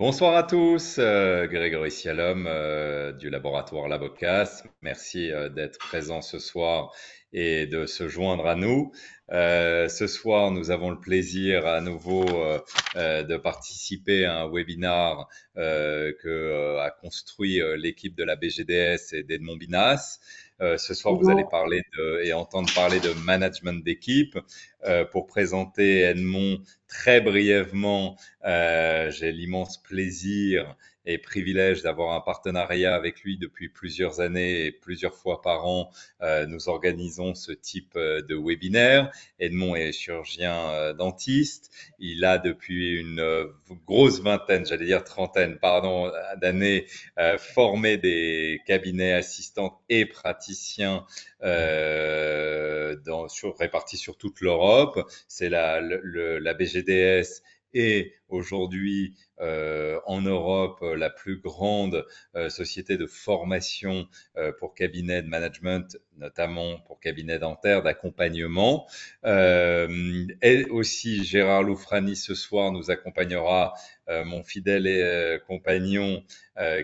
Bonsoir à tous, Grégory Sialom du laboratoire Labocas. Merci d'être présent ce soir et de se joindre à nous. Ce soir, nous avons le plaisir à nouveau de participer à un webinar que a construit l'équipe de la BGDS et d'Edmond Binas. Ce soir, vous allez Bonjour. parler et entendre parler de management d'équipe. Pour présenter Edmond très brièvement, j'ai l'immense plaisir et privilège d'avoir un partenariat avec lui depuis plusieurs années et plusieurs fois par an. Nous organisons ce type de webinaire. Edmond est chirurgien dentiste. Il a depuis une grosse vingtaine, j'allais dire trentaine, pardon, d'années formé des cabinets assistants et praticiens répartis sur toute l'Europe. C'est la BGDS est aujourd'hui en Europe la plus grande société de formation pour cabinets de management, notamment pour cabinets dentaires, d'accompagnement. Et aussi Gérard Loufrani ce soir nous accompagnera, mon fidèle compagnon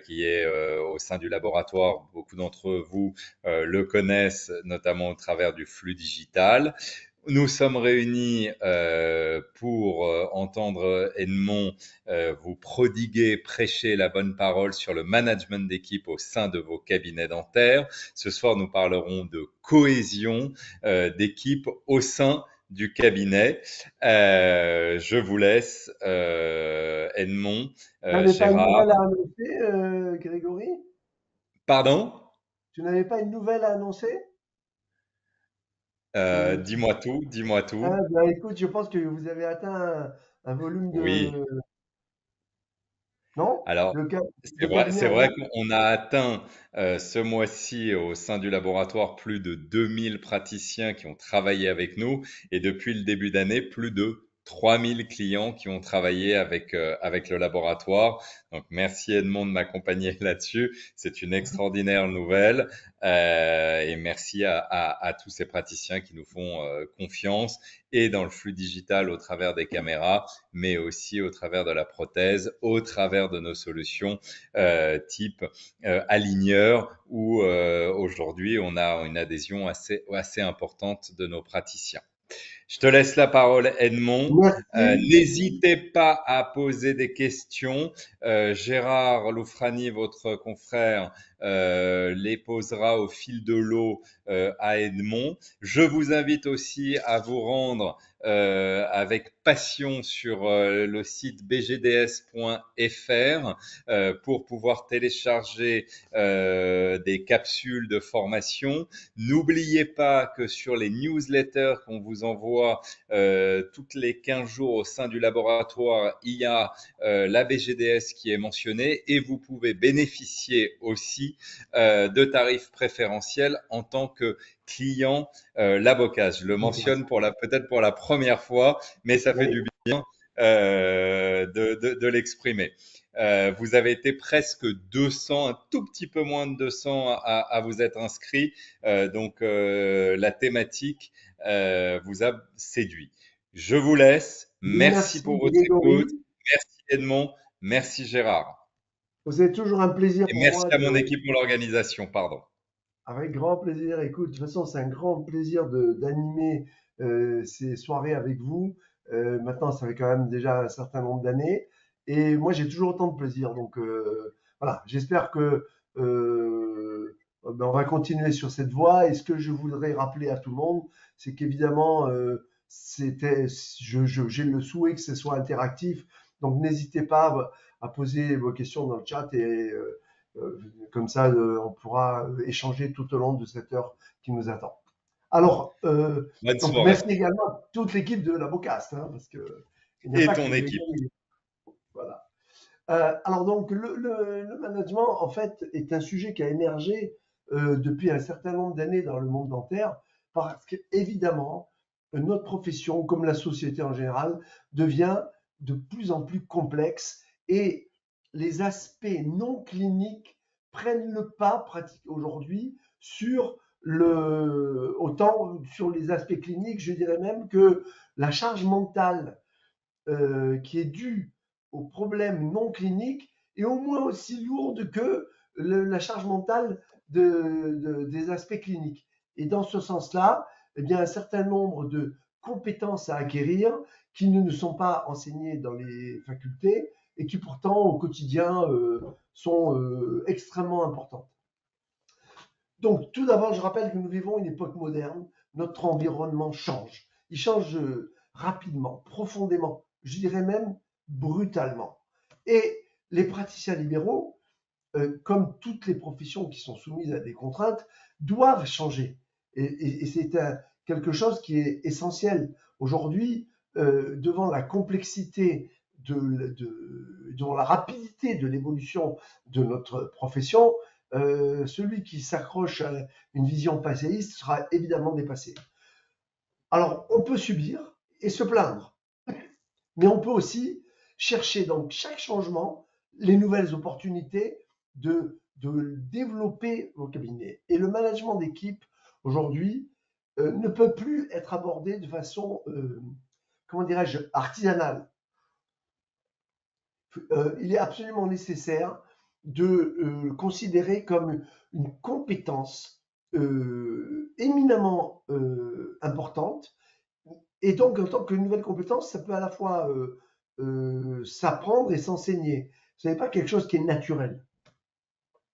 qui est au sein du laboratoire. Beaucoup d'entre vous le connaissent, notamment au travers du flux digital. Nous sommes réunis pour entendre Edmond vous prodiguer, prêcher la bonne parole sur le management d'équipe au sein de vos cabinets dentaires. Ce soir, nous parlerons de cohésion d'équipe au sein du cabinet. Je vous laisse, Edmond, Tu n'avais pas une Gérard. nouvelle à annoncer, Grégory? Pardon? Tu n'avais pas une nouvelle à annoncer? Euh, tu- Dis-moi tout, dis-moi tout. Écoute, je pense que vous avez atteint un volume Oui. de... Non? Alors, De cabinet c'est en vrai vente? qu'on a atteint ce mois-ci au sein du laboratoire plus de 2000 praticiens qui ont travaillé avec nous et depuis le début d'année, plus de 3000 clients qui ont travaillé avec le laboratoire. Donc, merci Edmond de m'accompagner là-dessus. C'est une extraordinaire nouvelle et merci à tous ces praticiens qui nous font confiance et dans le flux digital au travers des caméras mais aussi au travers de la prothèse, au travers de nos solutions type aligneur, où aujourd'hui on a une adhésion assez importante de nos praticiens. Je te laisse la parole, Edmond. Merci. N'hésitez pas à poser des questions. Gérard Loufrani, votre confrère, les posera au fil de l'eau à Edmond. Je vous invite aussi à vous rendre avec passion sur le site bgds.fr pour pouvoir télécharger des capsules de formation. N'oubliez pas que sur les newsletters qu'on vous envoie toutes les 15 jours au sein du laboratoire, il y a la BGDS qui est mentionnée et vous pouvez bénéficier aussi de tarifs préférentiels en tant que client Labocas. Je le mentionne peut-être pour la première fois, mais ça fait Oui. du bien de l'exprimer. Vous avez été presque 200, un tout petit peu moins de 200 à vous être inscrits. Donc la thématique vous a séduit. Je vous laisse. Merci Merci, pour votre écoute. Grégory. Merci Edmond. Merci Gérard. C'est toujours un plaisir Et pour merci moi à mon de... équipe pour l'organisation. Pardon. Avec grand plaisir. Écoute, de toute façon, c'est un grand plaisir d'animer ces soirées avec vous. Maintenant, ça fait quand même déjà un certain nombre d'années. Et moi, j'ai toujours autant de plaisir. Donc, voilà, j'espère que ben, on va continuer sur cette voie. Et ce que je voudrais rappeler à tout le monde, c'est qu'évidemment, j'ai le souhait que ce soit interactif. Donc, n'hésitez pas à poser vos questions dans le chat et euh, comme ça, on pourra échanger tout au long de cette heure qui nous attend. Alors, Bonne donc soirée. merci également à toute l'équipe de la Bocast, hein, parce que il n'y a Et pas que ton équipe. Grégory. Voilà. Alors donc le management en fait est un sujet qui a émergé depuis un certain nombre d'années dans le monde dentaire parce que évidemment notre profession comme la société en général devient de plus en plus complexe et les aspects non cliniques prennent le pas pratique aujourd'hui sur autant sur les aspects cliniques, je dirais même que la charge mentale qui est due aux problèmes non cliniques et au moins aussi lourde que la charge mentale des aspects cliniques. Et dans ce sens-là, eh bien, un certain nombre de compétences à acquérir qui ne nous sont pas enseignées dans les facultés et qui pourtant au quotidien sont extrêmement importantes. Donc tout d'abord, je rappelle que nous vivons une époque moderne, notre environnement change. Il change rapidement, profondément, je dirais même brutalement. Et les praticiens libéraux, comme toutes les professions qui sont soumises à des contraintes, doivent changer. Et c'est quelque chose qui est essentiel. Aujourd'hui, devant la complexité, devant la rapidité de l'évolution de notre profession, celui qui s'accroche à une vision passéiste sera évidemment dépassé. Alors, on peut subir et se plaindre, mais on peut aussi chercher dans chaque changement les nouvelles opportunités de développer vos cabinets. Et le management d'équipe, aujourd'hui, ne peut plus être abordé de façon, comment dirais-je, artisanale. Il est absolument nécessaire de considérer comme une compétence éminemment importante. Et donc, en tant que nouvelle compétence, ça peut à la fois s'apprendre et s'enseigner. Ce n'est pas quelque chose qui est naturel.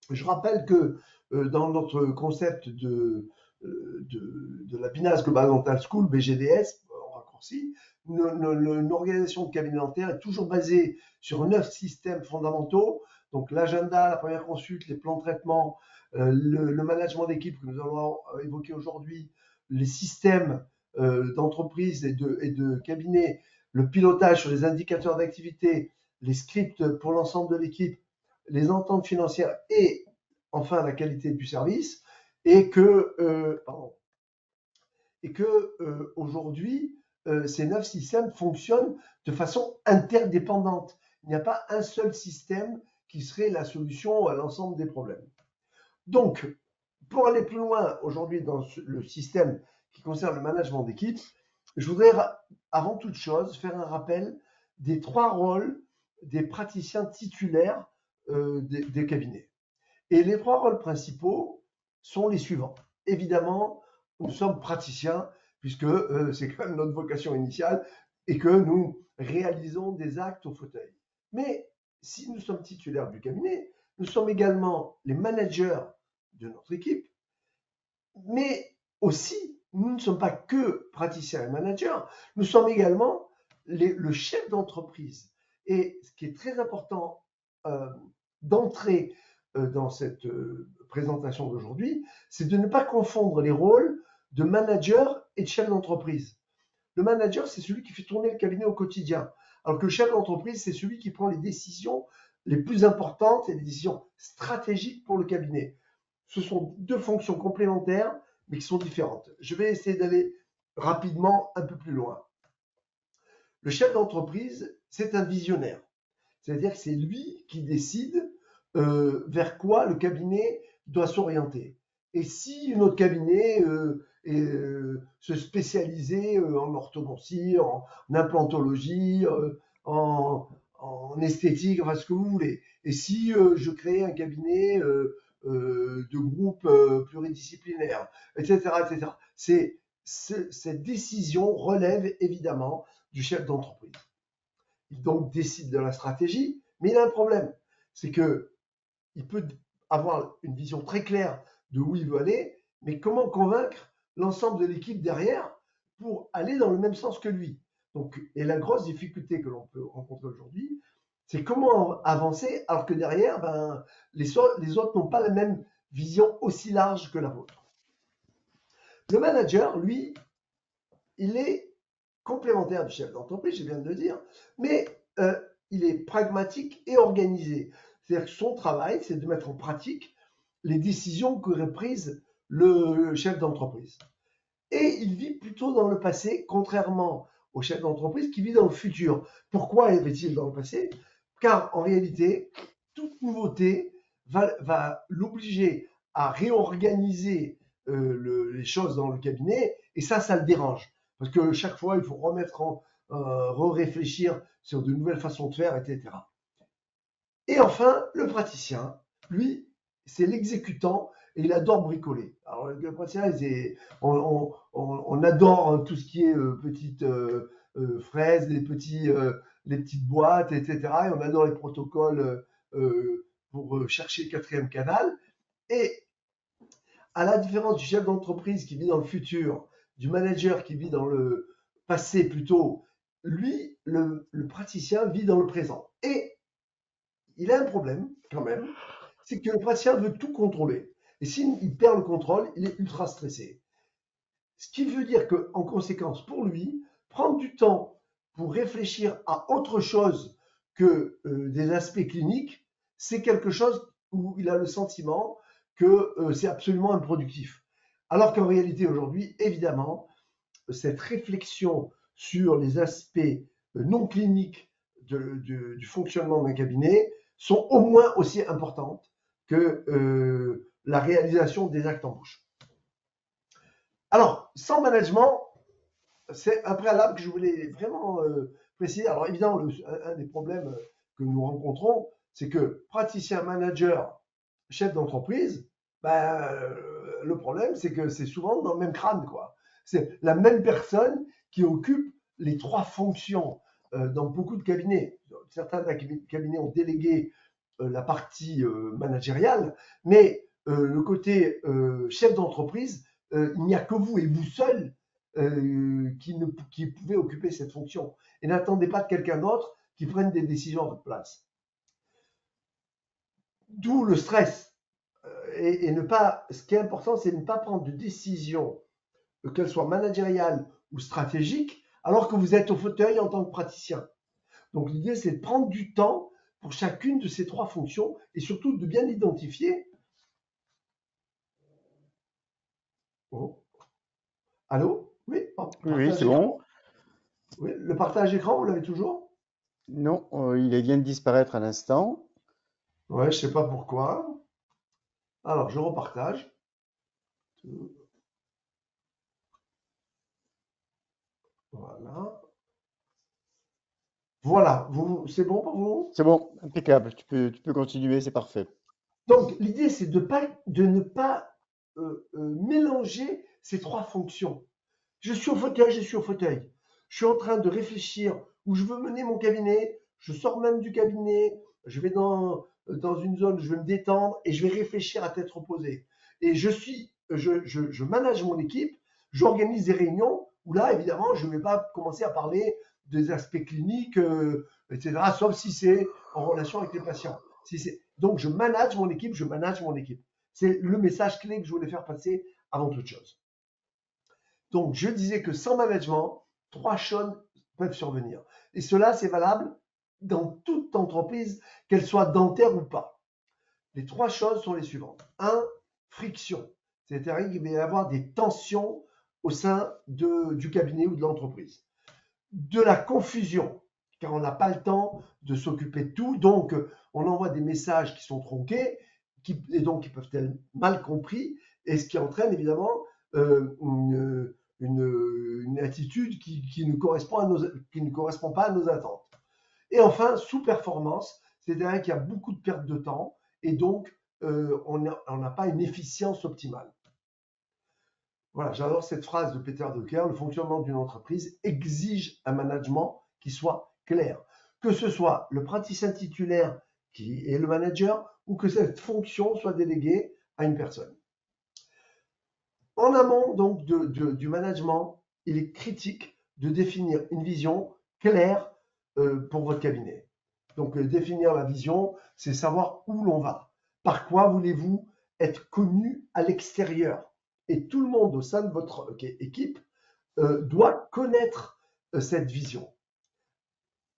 Je rappelle que dans notre concept de la Binance Global Dental School, BGDS, en raccourci, une organisation de cabinet dentaire est toujours basée sur 9 systèmes fondamentaux. Donc l'agenda, la première consulte, les plans de traitement, le management d'équipe que nous allons évoquer aujourd'hui, les systèmes d'entreprise et de cabinet, le pilotage sur les indicateurs d'activité, les scripts pour l'ensemble de l'équipe, les ententes financières et enfin la qualité du service, et que, aujourd'hui, ces 9 systèmes fonctionnent de façon interdépendante. Il n'y a pas un seul système qui serait la solution à l'ensemble des problèmes. Donc, pour aller plus loin aujourd'hui dans le système qui concerne le management d'équipe, je voudrais avant toute chose faire un rappel des 3 rôles des praticiens titulaires des cabinets. Et les 3 rôles principaux sont les suivants. Évidemment, nous sommes praticiens, puisque c'est quand même notre vocation initiale, et que nous réalisons des actes au fauteuil. Mais si nous sommes titulaires du cabinet, nous sommes également les managers de notre équipe, mais aussi, nous ne sommes pas que praticiens et managers, nous sommes également le chef d'entreprise. Et ce qui est très important d'entrer dans cette présentation d'aujourd'hui, c'est de ne pas confondre les rôles de manager et de chef d'entreprise. Le manager, c'est celui qui fait tourner le cabinet au quotidien, alors que le chef d'entreprise, c'est celui qui prend les décisions les plus importantes et les décisions stratégiques pour le cabinet. Ce sont 2 fonctions complémentaires, mais qui sont différentes. Je vais essayer d'aller rapidement un peu plus loin. Le chef d'entreprise, c'est un visionnaire. C'est-à-dire que c'est lui qui décide vers quoi le cabinet doit s'orienter. Et si notre cabinet se spécialisait en orthodontie, en implantologie, en esthétique, enfin ce que vous voulez, et si je crée un cabinet de groupe pluridisciplinaire, etc., etc., cette décision relève évidemment du chef d'entreprise. Il donc décide de la stratégie, mais il a un problème, c'est que il peut avoir une vision très claire de où il veut aller, mais comment convaincre l'ensemble de l'équipe derrière pour aller dans le même sens que lui. Donc, et la grosse difficulté que l'on peut rencontrer aujourd'hui, c'est comment avancer alors que derrière, les autres n'ont pas la même vision aussi large que la vôtre. Le manager, lui, il est complémentaire du chef d'entreprise, je viens de le dire, mais il est pragmatique et organisé. C'est-à-dire que son travail, c'est de mettre en pratique les décisions qu'aurait prises le chef d'entreprise. Et il vit plutôt dans le passé, contrairement au chef d'entreprise qui vit dans le futur. Pourquoi vit-il dans le passé? Car en réalité, toute nouveauté va l'obliger à réorganiser les choses dans le cabinet, et ça le dérange. Parce que chaque fois, il faut remettre réfléchir sur de nouvelles façons de faire, etc. Et enfin, le praticien, lui, c'est l'exécutant et il adore bricoler. Alors, le praticien, on adore tout ce qui est petites fraises, les petites boîtes, etc. Et on adore les protocoles pour chercher le quatrième canal. Et à la différence du chef d'entreprise qui vit dans le futur, du manager qui vit dans le passé plutôt, lui, le praticien vit dans le présent. Et il a un problème quand même, c'est que le praticien veut tout contrôler. Et s'il perd le contrôle, il est ultra stressé. Ce qui veut dire qu'en conséquence, pour lui, prendre du temps pour réfléchir à autre chose que des aspects cliniques, c'est quelque chose où il a le sentiment que c'est absolument improductif. Alors qu'en réalité, aujourd'hui, évidemment, cette réflexion sur les aspects non cliniques du fonctionnement d'un cabinet sont au moins aussi importantes que la réalisation des actes en bouche. Alors, sans management, c'est un préalable que je voulais vraiment préciser. Alors, évidemment, un des problèmes que nous rencontrons, c'est que praticien, manager, chef d'entreprise, ben, le problème, c'est que c'est souvent dans le même crâne, quoi. C'est la même personne qui occupe les trois fonctions dans beaucoup de cabinets. Certains cabinets ont délégué la partie managériale, mais le côté chef d'entreprise, il n'y a que vous et vous seul qui pouvez occuper cette fonction. Et n'attendez pas de quelqu'un d'autre qui prenne des décisions à votre place. D'où le stress. Et ne pas, ce qui est important, c'est de ne pas prendre de décision, qu'elle soit managériale ou stratégique, alors que vous êtes au fauteuil en tant que praticien. Donc l'idée, c'est de prendre du temps pour chacune de ces trois fonctions et surtout de bien identifier. Oh. Allô? Oui, Oui, c'est partage écran. bon. Oui, le partage écran, vous l'avez toujours? Non, il vient de disparaître à l'instant. Ouais, je sais pas pourquoi. Alors, je repartage. Voilà. Voilà, c'est bon pour vous? C'est bon, impeccable. Tu peux continuer, c'est parfait. Donc, l'idée, c'est de ne pas mélanger ces trois fonctions. Je suis au fauteuil, je suis au fauteuil. Je suis en train de réfléchir où je veux mener mon cabinet. Je sors même du cabinet. Je vais dans une zone, je vais me détendre et je vais réfléchir à tête reposée. Et je manage mon équipe. J'organise des réunions où là, évidemment, je ne vais pas commencer à parler des aspects cliniques, etc. Sauf si c'est en relation avec les patients. Donc, je manage mon équipe, je manage mon équipe. C'est le message clé que je voulais faire passer avant toute chose. Donc, je disais que sans management, trois choses peuvent survenir. Et cela, c'est valable dans toute entreprise, qu'elle soit dentaire ou pas. Les trois choses sont les suivantes. Un, friction. C'est-à-dire qu'il va y avoir des tensions au sein du cabinet ou de l'entreprise. De la confusion, car on n'a pas le temps de s'occuper de tout. Donc, on envoie des messages qui sont tronqués et donc qui peuvent être mal compris, et ce qui entraîne évidemment une attitude qui ne correspond pas à nos attentes. Et enfin, sous-performance, c'est-à-dire qu'il y a beaucoup de pertes de temps et donc on n'a pas une efficience optimale. Voilà, j'adore cette phrase de Peter Drucker, le fonctionnement d'une entreprise exige un management qui soit clair. Que ce soit le praticien titulaire qui est le manager ou que cette fonction soit déléguée à une personne. En amont donc du management, il est critique de définir une vision claire pour votre cabinet. Donc définir la vision, c'est savoir où l'on va. Par quoi voulez-vous être connu à l'extérieur? Et tout le monde au sein de votre équipe doit connaître cette vision.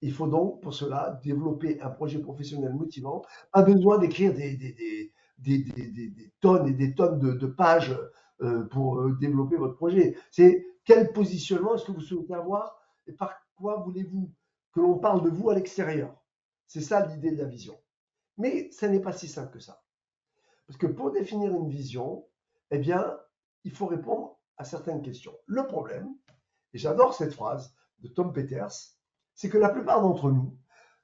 Il faut donc pour cela développer un projet professionnel motivant. Pas besoin d'écrire des tonnes et des tonnes de pages pour développer votre projet. C'est quel positionnement est-ce que vous souhaitez avoir et par quoi voulez-vous que l'on parle de vous à l'extérieur. C'est ça l'idée de la vision. Mais ça n'est pas si simple que ça. Parce que pour définir une vision, eh bien, il faut répondre à certaines questions. Le problème, et j'adore cette phrase, de Tom Peters, c'est que la plupart d'entre nous,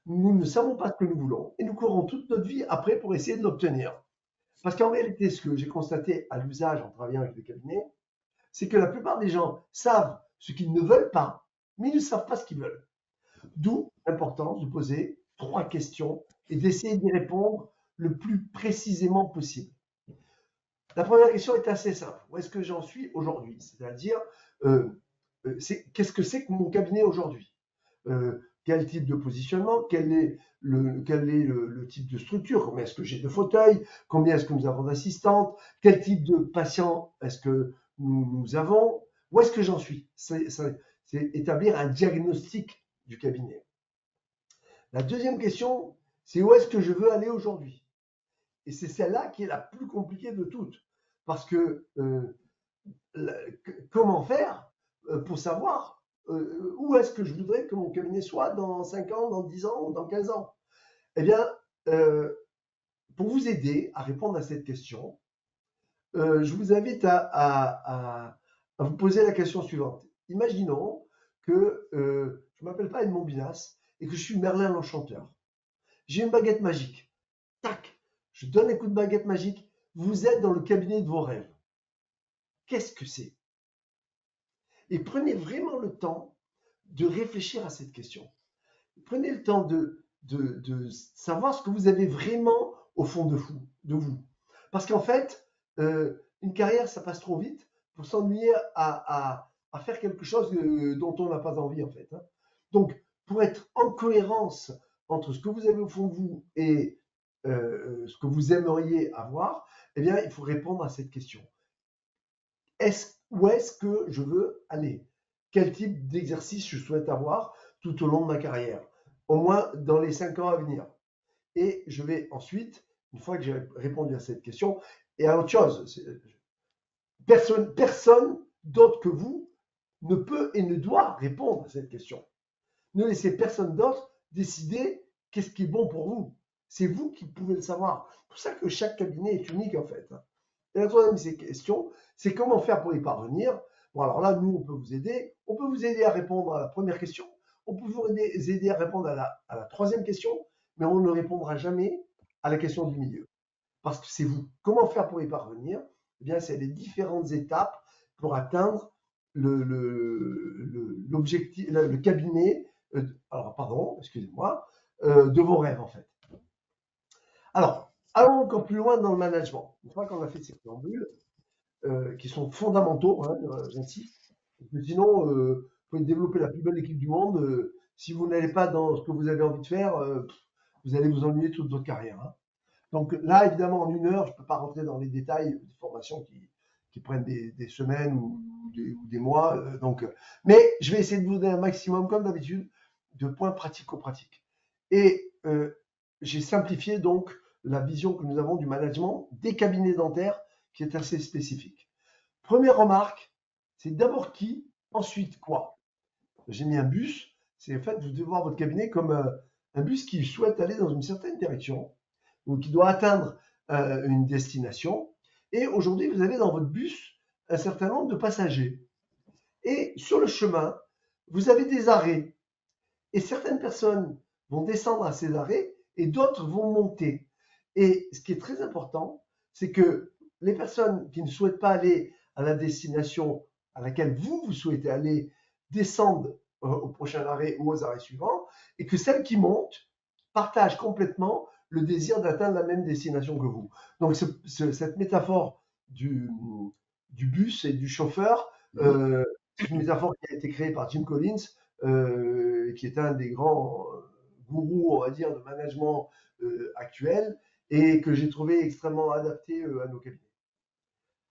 nous ne savons pas ce que nous voulons et nous courons toute notre vie après pour essayer de l'obtenir. Parce qu'en réalité, ce que j'ai constaté à l'usage en travaillant avec les cabinets, c'est que la plupart des gens savent ce qu'ils ne veulent pas, mais ils ne savent pas ce qu'ils veulent. D'où l'importance de poser 3 questions et d'essayer d'y répondre le plus précisément possible. La première question est assez simple. Où est-ce que j'en suis aujourd'hui? C'est-à-dire, qu'est-ce que c'est que mon cabinet aujourd'hui? Quel type de positionnement? Quel est le type de structure? Combien est-ce que j'ai de fauteuils? Combien est-ce que nous avons d'assistantes? Quel type de patients est-ce que nous avons? Où est-ce que j'en suis? C'est établir un diagnostic du cabinet. La deuxième question, c'est où est-ce que je veux aller aujourd'hui? Et c'est celle-là qui est la plus compliquée de toutes. Parce que comment faire pour savoir où est-ce que je voudrais que mon cabinet soit dans 5 ans, dans 10 ans, dans 15 ans? Eh bien, pour vous aider à répondre à cette question, je vous invite à vous poser la question suivante. Imaginons que je ne m'appelle pas Edmond Binas et que je suis Merlin l'Enchanteur. J'ai une baguette magique. Tac, je donne un coup de baguette magique. Vous êtes dans le cabinet de vos rêves. Qu'est-ce que c'est? Et prenez vraiment le temps de réfléchir à cette question. Prenez le temps de savoir ce que vous avez vraiment au fond de vous. Parce qu'en fait, une carrière, ça passe trop vite pour s'ennuyer à faire quelque chose dont on n'a pas envie, en fait. Hein. Donc, pour être en cohérence entre ce que vous avez au fond de vous et ce que vous aimeriez avoir, eh bien, il faut répondre à cette question. Où est-ce que je veux aller? Quel type d'exercice je souhaite avoir tout au long de ma carrière? Au moins dans les 5 ans à venir. Et je vais ensuite, une fois que j'ai répondu à cette question, et à autre chose, personne d'autre que vous ne peut et ne doit répondre à cette question. Ne laissez personne d'autre décider qu'est-ce qui est bon pour vous. C'est vous qui pouvez le savoir. C'est pour ça que chaque cabinet est unique en fait. Et la troisième de ces questions, c'est comment faire pour y parvenir. Bon, alors là, nous, on peut vous aider. On peut vous aider à répondre à la première question. On peut vous aider à répondre à la troisième question, mais on ne répondra jamais à la question du milieu. Parce que c'est vous. Comment faire pour y parvenir? Eh bien, c'est les différentes étapes pour atteindre l'objectif, le cabinet, alors pardon, excusez-moi, de vos rêves en fait. Alors, allons encore plus loin dans le management. Une fois qu'on a fait ces préambules, qui sont fondamentaux, hein, j'insiste, parce que sinon, vous pouvez développer la plus belle équipe du monde, si vous n'allez pas dans ce que vous avez envie de faire, vous allez vous ennuyer toute votre carrière. Hein. Donc là, évidemment, en 1 heure, je ne peux pas rentrer dans les détails des formations qui prennent des semaines ou des mois. Mais je vais essayer de vous donner un maximum, comme d'habitude, de points pratico-pratiques. Et j'ai simplifié donc la vision que nous avons du management des cabinets dentaires, qui est assez spécifique. Première remarque, c'est d'abord qui, ensuite quoi. J'ai mis un bus, c'est en fait, vous devez voir votre cabinet comme un bus qui souhaite aller dans une certaine direction, ou qui doit atteindre une destination. Et aujourd'hui, vous avez dans votre bus un certain nombre de passagers. Et sur le chemin, vous avez des arrêts. Et certaines personnes vont descendre à ces arrêts et d'autres vont monter. Et ce qui est très important, c'est que les personnes qui ne souhaitent pas aller à la destination à laquelle vous souhaitez aller descendent au prochain arrêt ou aux arrêts suivants, et que celles qui montent partagent complètement le désir d'atteindre la même destination que vous. Donc cette métaphore du bus et du chauffeur, c'est une métaphore qui a été créée par Jim Collins, qui est un des grands gourous, on va dire, de management actuel, et que j'ai trouvé extrêmement adapté à nos cabinets.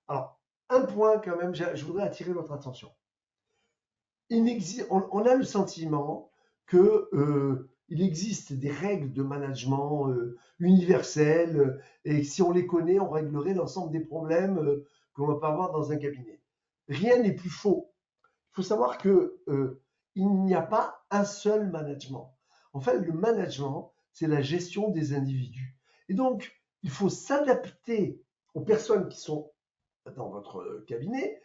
Alors, un point quand même, je voudrais attirer votre attention. On a le sentiment que il existe des règles de management universelles et si on les connaît, on réglerait l'ensemble des problèmes que l'on peut avoir dans un cabinet. Rien n'est plus faux. Il faut savoir que il n'y a pas un seul management. En fait, le management, c'est la gestion des individus. Et donc, il faut s'adapter aux personnes qui sont dans votre cabinet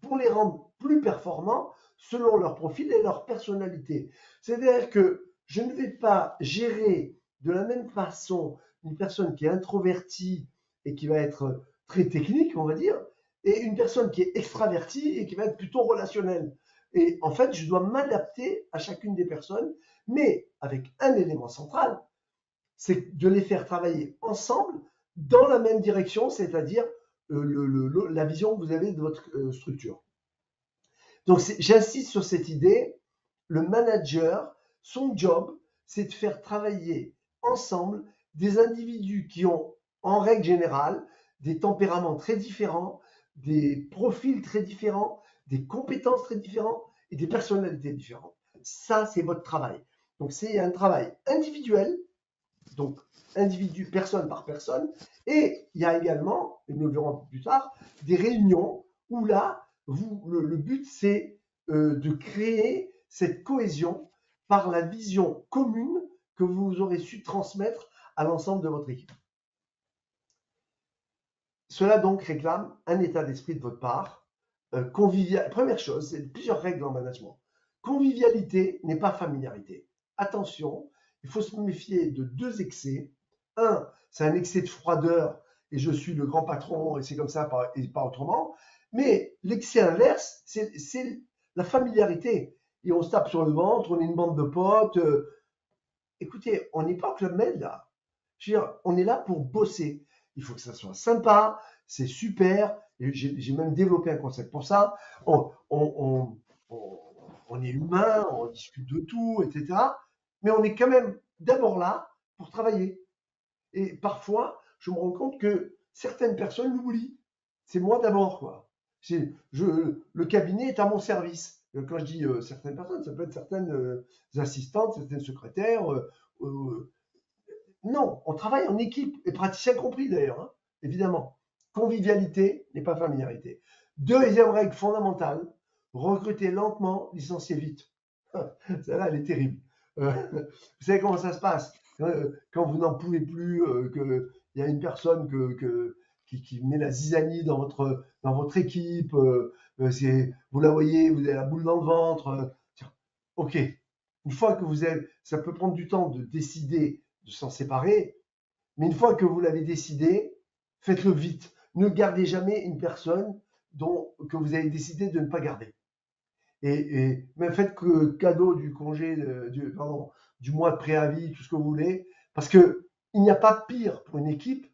pour les rendre plus performants selon leur profil et leur personnalité. C'est-à-dire que je ne vais pas gérer de la même façon une personne qui est introvertie et qui va être très technique, on va dire, et une personne qui est extravertie et qui va être plutôt relationnelle. Et en fait, je dois m'adapter à chacune des personnes, mais avec un élément central, c'est de les faire travailler ensemble dans la même direction, c'est-à-dire la vision que vous avez de votre structure. Donc, j'insiste sur cette idée, le manager, son job, c'est de faire travailler ensemble des individus qui ont, en règle générale, des tempéraments très différents, des profils très différents, des compétences très différentes et des personnalités différentes. Ça, c'est votre travail. Donc, c'est un travail individuel, donc individu, personne par personne, et il y a également, et nous le verrons un peu plus tard, des réunions où là, le but, c'est de créer cette cohésion par la vision commune que vous aurez su transmettre à l'ensemble de votre équipe. Cela donc réclame un état d'esprit de votre part. Première chose, c'est plusieurs règles en management. Convivialité n'est pas familiarité. Attention, il faut se méfier de deux excès. Un, c'est un excès de froideur et je suis le grand patron et c'est comme ça et pas autrement. Mais l'excès inverse, c'est la familiarité. Et on se tape sur le ventre, on est une bande de potes. Écoutez, on n'est pas au Club Med là. Je veux dire, on est là pour bosser. Il faut que ça soit sympa, c'est super. J'ai même développé un concept pour ça. On est humain, on discute de tout, etc. Mais on est quand même d'abord là pour travailler. Et parfois, je me rends compte que certaines personnes l'oublient. C'est moi d'abord, quoi. Le cabinet est à mon service. Quand je dis certaines personnes, ça peut être certaines assistantes, certaines secrétaires. Non, on travaille en équipe, et praticiens compris d'ailleurs, hein, évidemment. Convivialité n'est pas familiarité. Deuxième règle fondamentale, recruter lentement, licencier vite. Celle-là, elle est terrible. Vous savez comment ça se passe quand vous n'en pouvez plus, qu'il y a une personne qui met la zizanie dans votre équipe, vous la voyez, vous avez la boule dans le ventre. Ok, une fois que vous avez, ça peut prendre du temps de décider de s'en séparer, mais une fois que vous l'avez décidé, faites-le vite. Ne gardez jamais une personne que vous avez décidé de ne pas garder. Et même faites cadeau du congé, du mois de préavis, tout ce que vous voulez, parce que il n'y a pas pire pour une équipe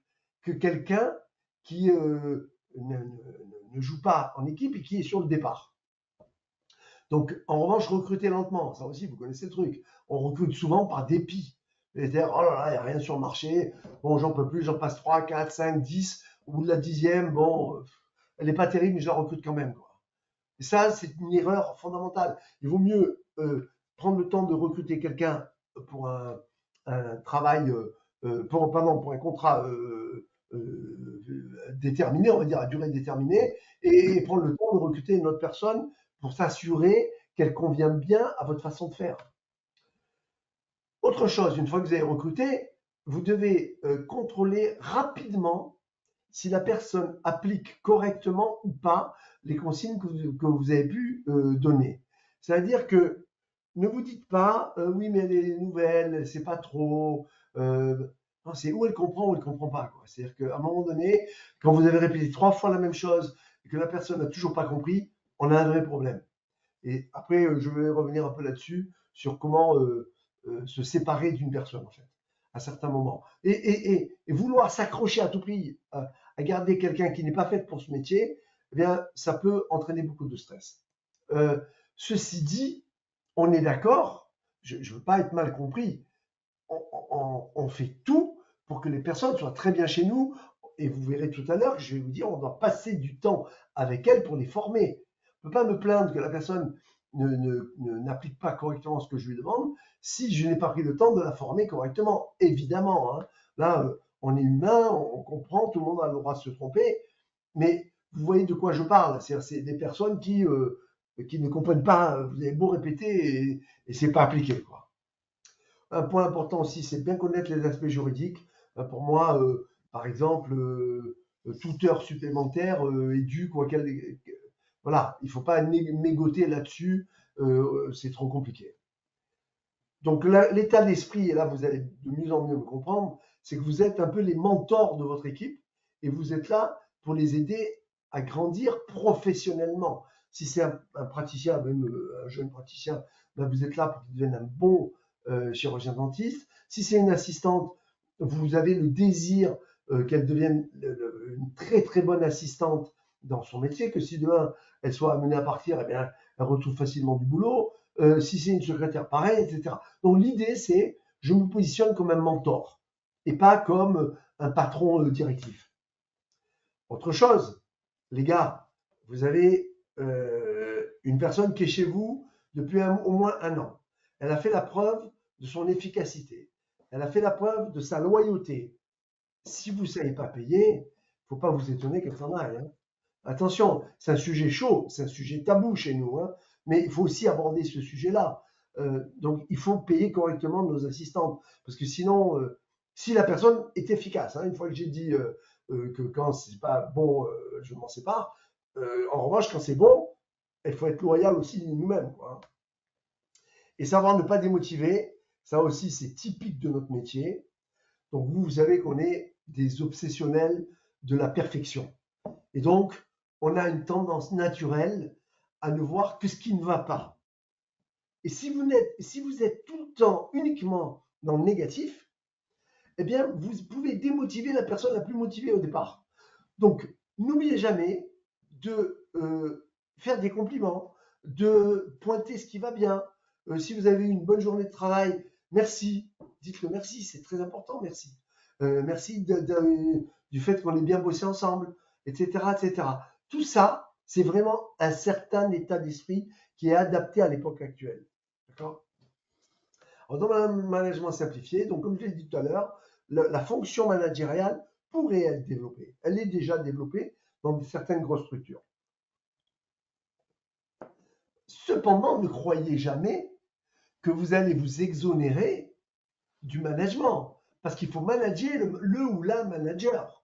que quelqu'un qui ne joue pas en équipe et qui est sur le départ. Donc, en revanche, recruter lentement, ça aussi, vous connaissez le truc. On recrute souvent par dépit. C'est-à-dire, oh là là, il n'y a rien sur le marché. Bon, j'en peux plus, j'en passe 3, 4, 5, 10. Au bout de la 10e, bon, elle n'est pas terrible, mais je la recrute quand même, quoi. Et ça, c'est une erreur fondamentale. Il vaut mieux prendre le temps de recruter quelqu'un pour un travail, pour un contrat déterminé, on va dire à durée déterminée, et prendre le temps de recruter une autre personne pour s'assurer qu'elle convient bien à votre façon de faire. Autre chose, une fois que vous avez recruté, vous devez contrôler rapidement si la personne applique correctement ou pas les consignes que vous avez pu donner. C'est-à-dire que ne vous dites pas oui, mais elle est nouvelle, c'est pas trop. Non, c'est où elle comprend ou elle comprend pas, quoi. C'est-à-dire qu'à un moment donné, quand vous avez répété 3 fois la même chose et que la personne n'a toujours pas compris, on a un vrai problème. Et après, je vais revenir un peu là-dessus sur comment se séparer d'une personne, en fait, à certains moments. Et vouloir s'accrocher à tout prix à garder quelqu'un qui n'est pas fait pour ce métier, eh bien, ça peut entraîner beaucoup de stress. Ceci dit, on est d'accord, je ne veux pas être mal compris, on fait tout pour que les personnes soient très bien chez nous, et vous verrez tout à l'heure que je vais vous dire, on doit passer du temps avec elles pour les former. Je ne peux pas me plaindre que la personne n'applique pas correctement ce que je lui demande si je n'ai pas pris le temps de la former correctement. Évidemment, hein. Là, on est humain, on comprend, tout le monde a le droit de se tromper, mais vous voyez de quoi je parle. C'est des personnes qui ne comprennent pas, vous avez beau répéter et c'est pas appliqué, quoi. Un point important aussi, c'est bien connaître les aspects juridiques. Pour moi, par exemple, toute heure supplémentaire est due, Voilà, il ne faut pas mégoter là-dessus, c'est trop compliqué. Donc l'état d'esprit, et là vous allez de mieux en mieux me comprendre, c'est que vous êtes un peu les mentors de votre équipe et vous êtes là pour les aider à grandir professionnellement. Si c'est un praticien, même un jeune praticien, ben vous êtes là pour qu'il devienne un bon chirurgien dentiste. Si c'est une assistante, vous avez le désir qu'elle devienne une très très bonne assistante dans son métier, que si demain elle soit amenée à partir, eh bien, elle retrouve facilement du boulot. Si c'est une secrétaire, pareil, etc. Donc l'idée, c'est je me positionne comme un mentor et pas comme un patron directif. Autre chose, les gars, vous avez une personne qui est chez vous depuis au moins 1 an. Elle a fait la preuve de son efficacité. Elle a fait la preuve de sa loyauté. Si vous ne savez pas payer, il ne faut pas vous étonner qu'elle s'en aille. Hein. Attention, c'est un sujet chaud, c'est un sujet tabou chez nous, hein, mais il faut aussi aborder ce sujet-là. Donc, il faut payer correctement nos assistantes, parce que sinon, si la personne est efficace, hein, une fois que j'ai dit que quand c'est pas bon, je m'en sépare. En revanche, quand c'est bon, il faut être loyal aussi nous-mêmes. Quoi. Et savoir ne pas démotiver, ça aussi, c'est typique de notre métier. Donc, vous savez qu'on est des obsessionnels de la perfection. Et donc, on a une tendance naturelle à ne voir que ce qui ne va pas. Et si vous êtes tout le temps uniquement dans le négatif, eh bien, vous pouvez démotiver la personne la plus motivée au départ. Donc, n'oubliez jamais de faire des compliments, de pointer ce qui va bien. Si vous avez eu une bonne journée de travail, merci. Dites-le merci, c'est très important, merci. Merci du fait qu'on ait bien bossé ensemble, etc., etc. Tout ça, c'est vraiment un certain état d'esprit qui est adapté à l'époque actuelle. D'accord ? Alors, dans le management simplifié, donc comme je l'ai dit tout à l'heure, la fonction managériale pourrait être développée. Elle est déjà développée dans certaines grosses structures. Cependant, ne croyez jamais que vous allez vous exonérer du management, parce qu'il faut manager le ou la manager.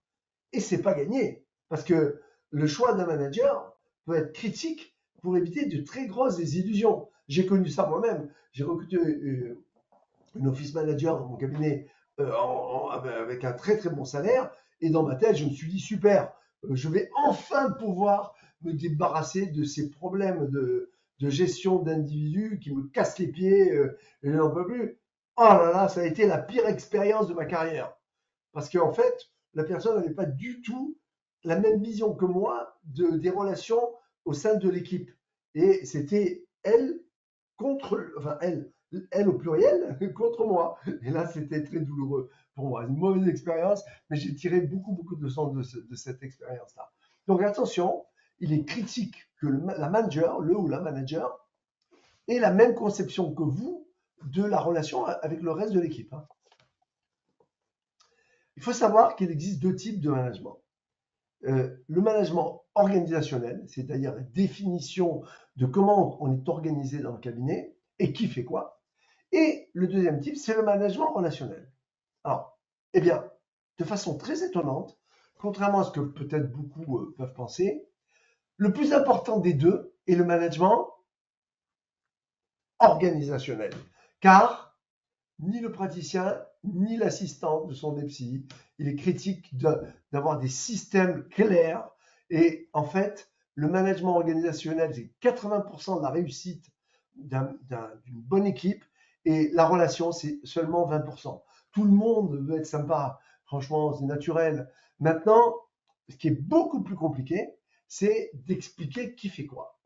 Et c'est pas gagné, parce que le choix d'un manager peut être critique pour éviter de très grosses désillusions. J'ai connu ça moi-même. J'ai recruté une office manager dans mon cabinet avec un très très bon salaire, et dans ma tête, je me suis dit super, je vais enfin pouvoir me débarrasser de ces problèmes de gestion d'individus qui me cassent les pieds et je n'en peux plus. Oh là là, ça a été la pire expérience de ma carrière. Parce qu'en fait, la personne n'avait pas du tout la même vision que moi des relations au sein de l'équipe. Et c'était elle contre, enfin elle au pluriel contre moi. Et là, c'était très douloureux pour moi. Une mauvaise expérience, mais j'ai tiré beaucoup de leçons de cette expérience-là. Donc attention, il est critique que la manager, le ou la manager, ait la même conception que vous de la relation avec le reste de l'équipe. Hein. Il faut savoir qu'il existe 2 types de management. Le management organisationnel, c'est-à-dire la définition de comment on est organisé dans le cabinet et qui fait quoi. Et le deuxième type, c'est le management relationnel. Alors, eh bien, de façon très étonnante, contrairement à ce que peut-être beaucoup peuvent penser, le plus important des deux est le management organisationnel. Car ni le praticien, ni l'assistant de son DEPSI, il est critique d'avoir des systèmes clairs. Et en fait, le management organisationnel, c'est 80% de la réussite d'une bonne équipe. Et la relation, c'est seulement 20%. Tout le monde veut être sympa. Franchement, c'est naturel. Maintenant, ce qui est beaucoup plus compliqué, c'est d'expliquer qui fait quoi.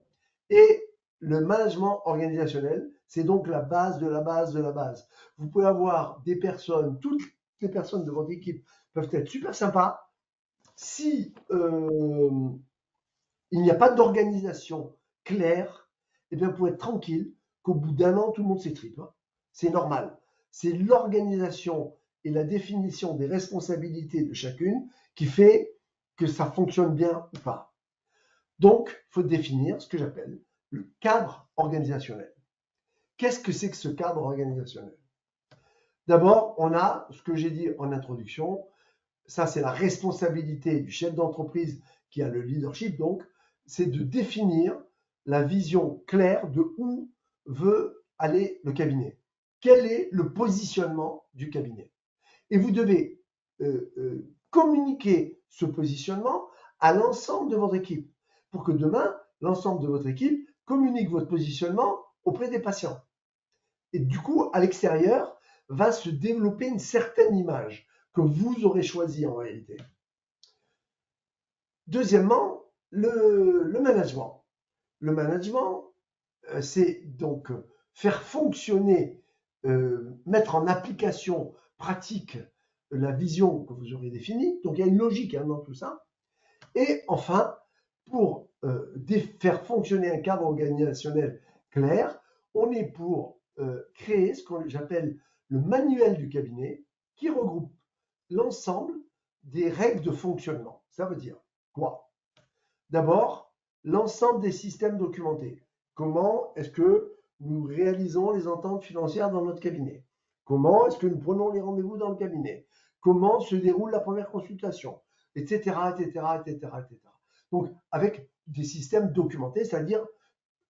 Et le management organisationnel, c'est donc la base de la base de la base. Vous pouvez avoir des personnes, toutes les personnes de votre équipe peuvent être super sympas. Si il n'y a pas d'organisation claire, eh bien, vous pouvez être tranquille qu'au bout d'1 an, tout le monde s'étripe. Hein. C'est normal. C'est l'organisation et la définition des responsabilités de chacune qui fait que ça fonctionne bien ou pas. Donc, il faut définir ce que j'appelle le cadre organisationnel. Qu'est-ce que c'est que ce cadre organisationnel? D'abord, on a ce que j'ai dit en introduction. Ça, c'est la responsabilité du chef d'entreprise qui a le leadership. Donc, c'est de définir la vision claire de où veut aller le cabinet. Quel est le positionnement du cabinet? Et vous devez communiquer ce positionnement à l'ensemble de votre équipe pour que demain, l'ensemble de votre équipe communique votre positionnement auprès des patients. Et du coup, à l'extérieur, va se développer une certaine image que vous aurez choisie en réalité. Deuxièmement, le management. Le management, c'est donc faire fonctionner, mettre en application pratique la vision que vous aurez définie. Donc il y a une logique dans tout ça. Et enfin, pour faire fonctionner un cadre organisationnel clair, on est pour créer ce que j'appelle le manuel du cabinet qui regroupe l'ensemble des règles de fonctionnement. Ça veut dire quoi? D'abord, l'ensemble des systèmes documentés. Comment est-ce que nous réalisons les ententes financières dans notre cabinet? Comment est-ce que nous prenons les rendez-vous dans le cabinet? Comment se déroule la première consultation? Etc., etc., etc., etc. Donc, avec des systèmes documentés, c'est-à-dire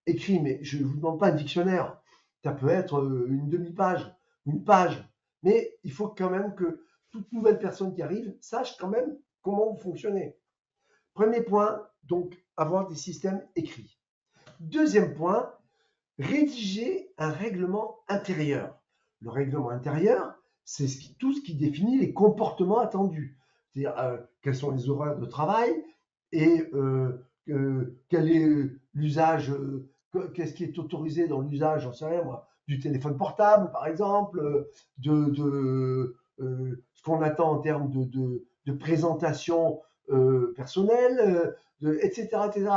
écrits, mais je ne vous demande pas un dictionnaire. Ça peut être une demi-page, une page. Mais il faut quand même que toute nouvelle personne qui arrive sache quand même comment vous fonctionnez. Premier point, donc, avoir des systèmes écrits. Deuxième point, rédiger un règlement intérieur. Le règlement intérieur, c'est tout ce qui définit les comportements attendus. C'est-à-dire quels sont les horaires de travail et quel est l'usage, qu'est-ce qui est autorisé dans l'usage, j'en sais rien moi, du téléphone portable par exemple, ce qu'on attend en termes de présentation personnelle, etc., etc.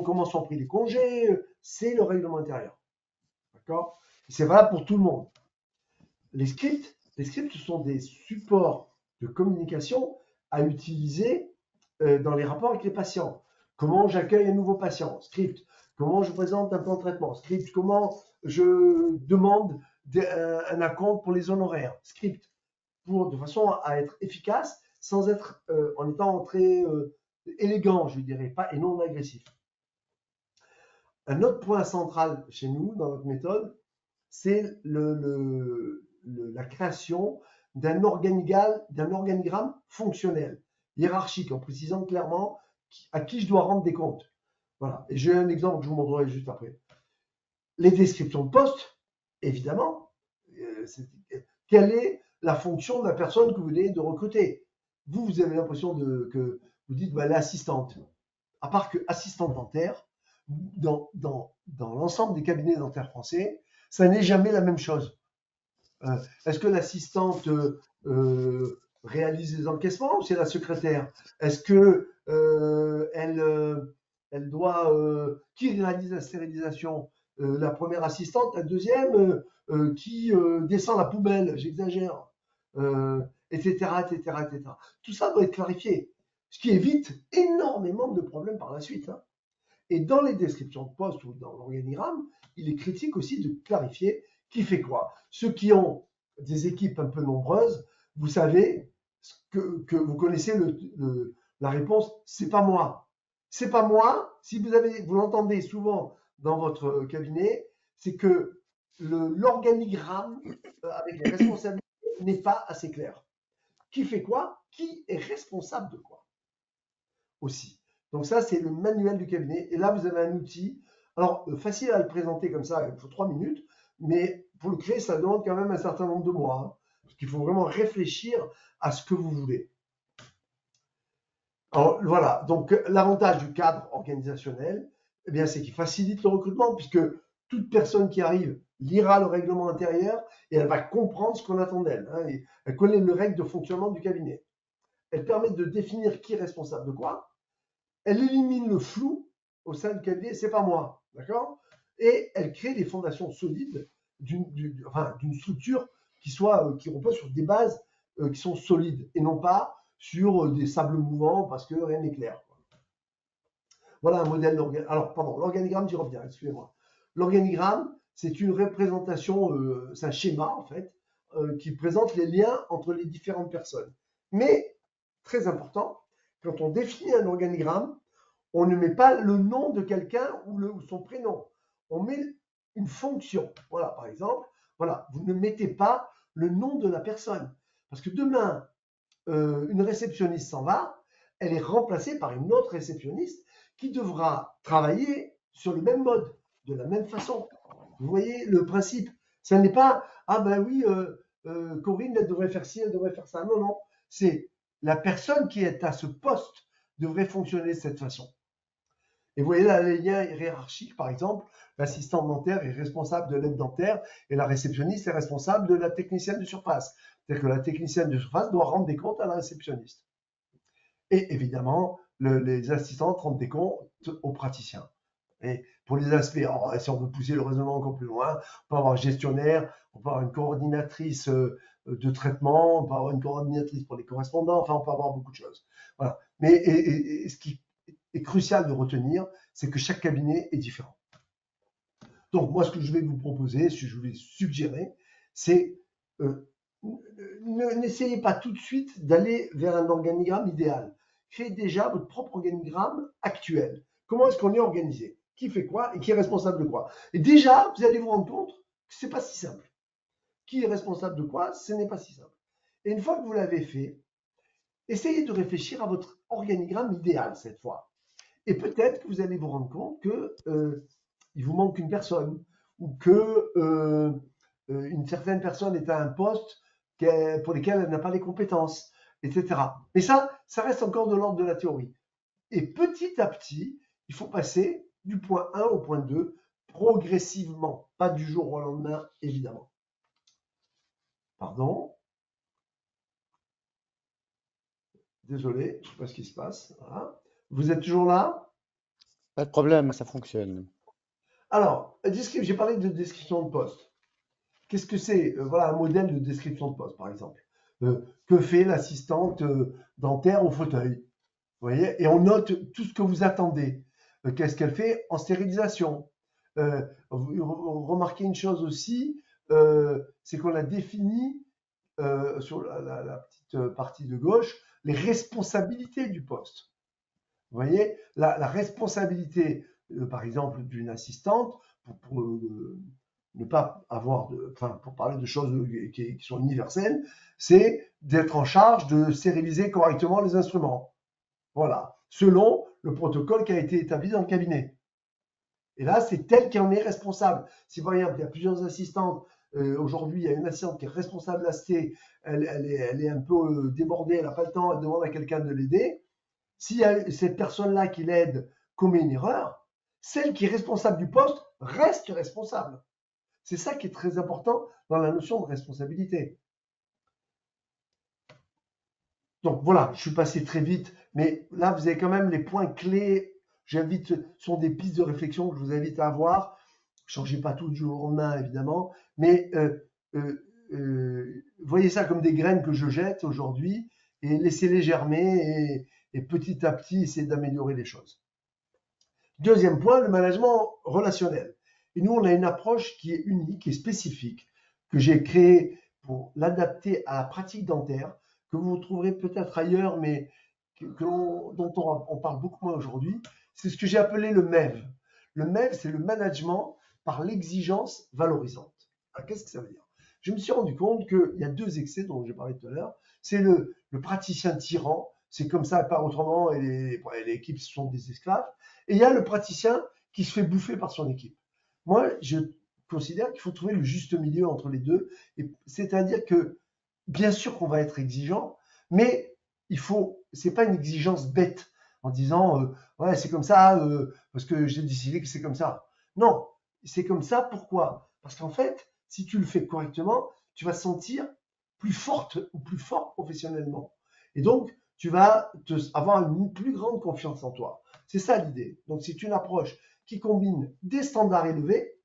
Comment sont pris les congés, c'est le règlement intérieur. D'accord? C'est valable pour tout le monde. Les scripts, ce sont des supports de communication à utiliser dans les rapports avec les patients. Comment j'accueille un nouveau patient? Script. Comment je présente un plan de traitement? Script. Comment je demande un acompte pour les honoraires? Script. De façon à être efficace sans être en étant très élégant, je dirais, pas et non agressif. Un autre point central chez nous, dans notre méthode, c'est la création d'un organigramme fonctionnel, hiérarchique, en précisant clairement à qui je dois rendre des comptes. Voilà. Et j'ai un exemple que je vous montrerai juste après. Les descriptions de poste, évidemment. Quelle est la fonction de la personne que vous venez de recruter? Vous avez l'impression que vous dites, bah, l'assistante. À part que assistante dentaire, dans l'ensemble des cabinets dentaires français, ça n'est jamais la même chose. Est-ce que l'assistante réalise les encaissements ou c'est la secrétaire? Est-ce que elle doit qui réalise la stérilisation? La première assistante, la deuxième qui descend la poubelle, j'exagère, etc., etc., etc. Tout ça doit être clarifié, ce qui évite énormément de problèmes par la suite. Hein. Et dans les descriptions de poste ou dans l'organigramme, il est critique aussi de clarifier qui fait quoi. Ceux qui ont des équipes un peu nombreuses, vous savez que vous connaissez la réponse, c'est pas moi. C'est pas moi. Si vous l'entendez souvent dans votre cabinet, c'est que l'organigramme avec les responsabilités n'est pas assez clair. Qui fait quoi? Qui est responsable de quoi? Aussi. Donc ça, c'est le manuel du cabinet. Et là, vous avez un outil. Alors, facile à le présenter comme ça, il faut 3 minutes, mais pour le créer, ça demande quand même un certain nombre de mois. Hein, parce qu'il faut vraiment réfléchir à ce que vous voulez. Alors, voilà. Donc, l'avantage du cadre organisationnel, eh bien, c'est qu'il facilite le recrutement, puisque toute personne qui arrive lira le règlement intérieur et elle va comprendre ce qu'on attend d'elle. Hein, elle connaît les règles de fonctionnement du cabinet. Elle permet de définir qui est responsable de quoi. Elle élimine le flou au sein du cabinet, c'est pas moi, d'accord? Et elle crée des fondations solides d'une structure qui repose sur des bases qui sont solides et non pas sur des sables mouvants parce que rien n'est clair. Voilà un modèle d'organigramme. Alors, pardon, l'organigramme, j'y reviens, excusez-moi. L'organigramme, c'est une représentation, c'est un schéma en fait, qui présente les liens entre les différentes personnes. Mais, très important, quand on définit un organigramme, On ne met pas le nom de quelqu'un ou son prénom. On met une fonction. Voilà, par exemple, voilà, vous ne mettez pas le nom de la personne. Parce que demain, une réceptionniste s'en va, elle est remplacée par une autre réceptionniste qui devra travailler sur le même mode, de la même façon. Vous voyez le principe? Ça n'est pas, ah ben oui, Corinne, elle devrait faire ci, elle devrait faire ça. Non, non. C'est la personne qui est à ce poste devrait fonctionner de cette façon. Et vous voyez là les liens hiérarchiques, par exemple, l'assistant dentaire est responsable de l'aide dentaire et la réceptionniste est responsable de la technicienne de surface. C'est-à-dire que la technicienne de surface doit rendre des comptes à la réceptionniste. Et évidemment, les assistantes rendent des comptes aux praticiens. Et pour les aspects, alors, si on veut pousser le raisonnement encore plus loin, on peut avoir un gestionnaire, on peut avoir une coordinatrice de traitement, on peut avoir une coordinatrice pour les correspondants, enfin, on peut avoir beaucoup de choses. Voilà. Mais et ce qui est crucial de retenir, c'est que chaque cabinet est différent. Donc, moi, ce que je vais vous proposer, ce que je vais suggérer, c'est n'essayez pas tout de suite d'aller vers un organigramme idéal. Créez déjà votre propre organigramme actuel. Comment est-ce qu'on est organisé? Qui fait quoi et qui est responsable de quoi? Et déjà, vous allez vous rendre compte que ce n'est pas si simple. Qui est responsable de quoi? Ce n'est pas si simple. Et une fois que vous l'avez fait, essayez de réfléchir à votre organigramme idéal cette fois. Et peut-être que vous allez vous rendre compte que il vous manque une personne ou que une certaine personne est à un poste pour lequel elle n'a pas les compétences, etc. Mais ça reste encore de l'ordre de la théorie. Et petit à petit, il faut passer du point 1 au point 2 progressivement, pas du jour au lendemain, évidemment. Pardon. Désolé, je ne sais pas ce qui se passe. Voilà. Vous êtes toujours là? Pas de problème, ça fonctionne. Alors, j'ai parlé de description de poste. Qu'est-ce que c'est? Voilà un modèle de description de poste, par exemple. Que fait l'assistante dentaire au fauteuil? Vous voyez? Et on note tout ce que vous attendez. Qu'est-ce qu'elle fait en stérilisation? Remarquez une chose aussi, c'est qu'on a défini sur la petite partie de gauche les responsabilités du poste. Vous voyez? La responsabilité, par exemple, d'une assistante, pour ne pas avoir enfin, pour parler de choses qui sont universelles, c'est d'être en charge de stériliser correctement les instruments. Voilà, selon le protocole qui a été établi dans le cabinet. Et là, c'est elle qui en est responsable. Si par exemple, il y a plusieurs assistantes, aujourd'hui, il y a une assistante qui est responsable de la ST, elle est un peu débordée, elle n'a pas le temps, elle demande à quelqu'un de l'aider. Si cette personne-là qui l'aide commet une erreur, celle qui est responsable du poste reste responsable. C'est ça qui est très important dans la notion de responsabilité. Donc voilà, je suis passé très vite, mais là, vous avez quand même les points clés. Ce sont des pistes de réflexion que je vous invite à avoir. Changez pas tout du jour au lendemain, évidemment, mais voyez ça comme des graines que je jette aujourd'hui et laissez-les germer et petit à petit, essayez d'améliorer les choses. Deuxième point, le management relationnel. Et nous, on a une approche qui est unique et spécifique, que j'ai créée pour l'adapter à la pratique dentaire, que vous trouverez peut-être ailleurs, mais dont on parle beaucoup moins aujourd'hui. C'est ce que j'ai appelé le MEV. Le MEV, c'est le management par l'exigence valorisante. Alors, qu'est-ce que ça veut dire? Je me suis rendu compte qu'il y a deux excès dont j'ai parlé tout à l'heure. C'est le praticien tyran, c'est comme ça, pas autrement, et les équipes sont des esclaves. Et il y a le praticien qui se fait bouffer par son équipe. Moi, je considère qu'il faut trouver le juste milieu entre les deux. C'est-à-dire que, bien sûr qu'on va être exigeant, mais c'est pas une exigence bête en disant ouais, c'est comme ça parce que j'ai décidé que c'est comme ça. Non, c'est comme ça. Pourquoi? Parce qu'en fait, si tu le fais correctement, tu vas te sentir plus forte ou plus fort professionnellement. Et donc, tu vas avoir une plus grande confiance en toi. C'est ça l'idée. Donc, c'est une approche qui combine des standards élevés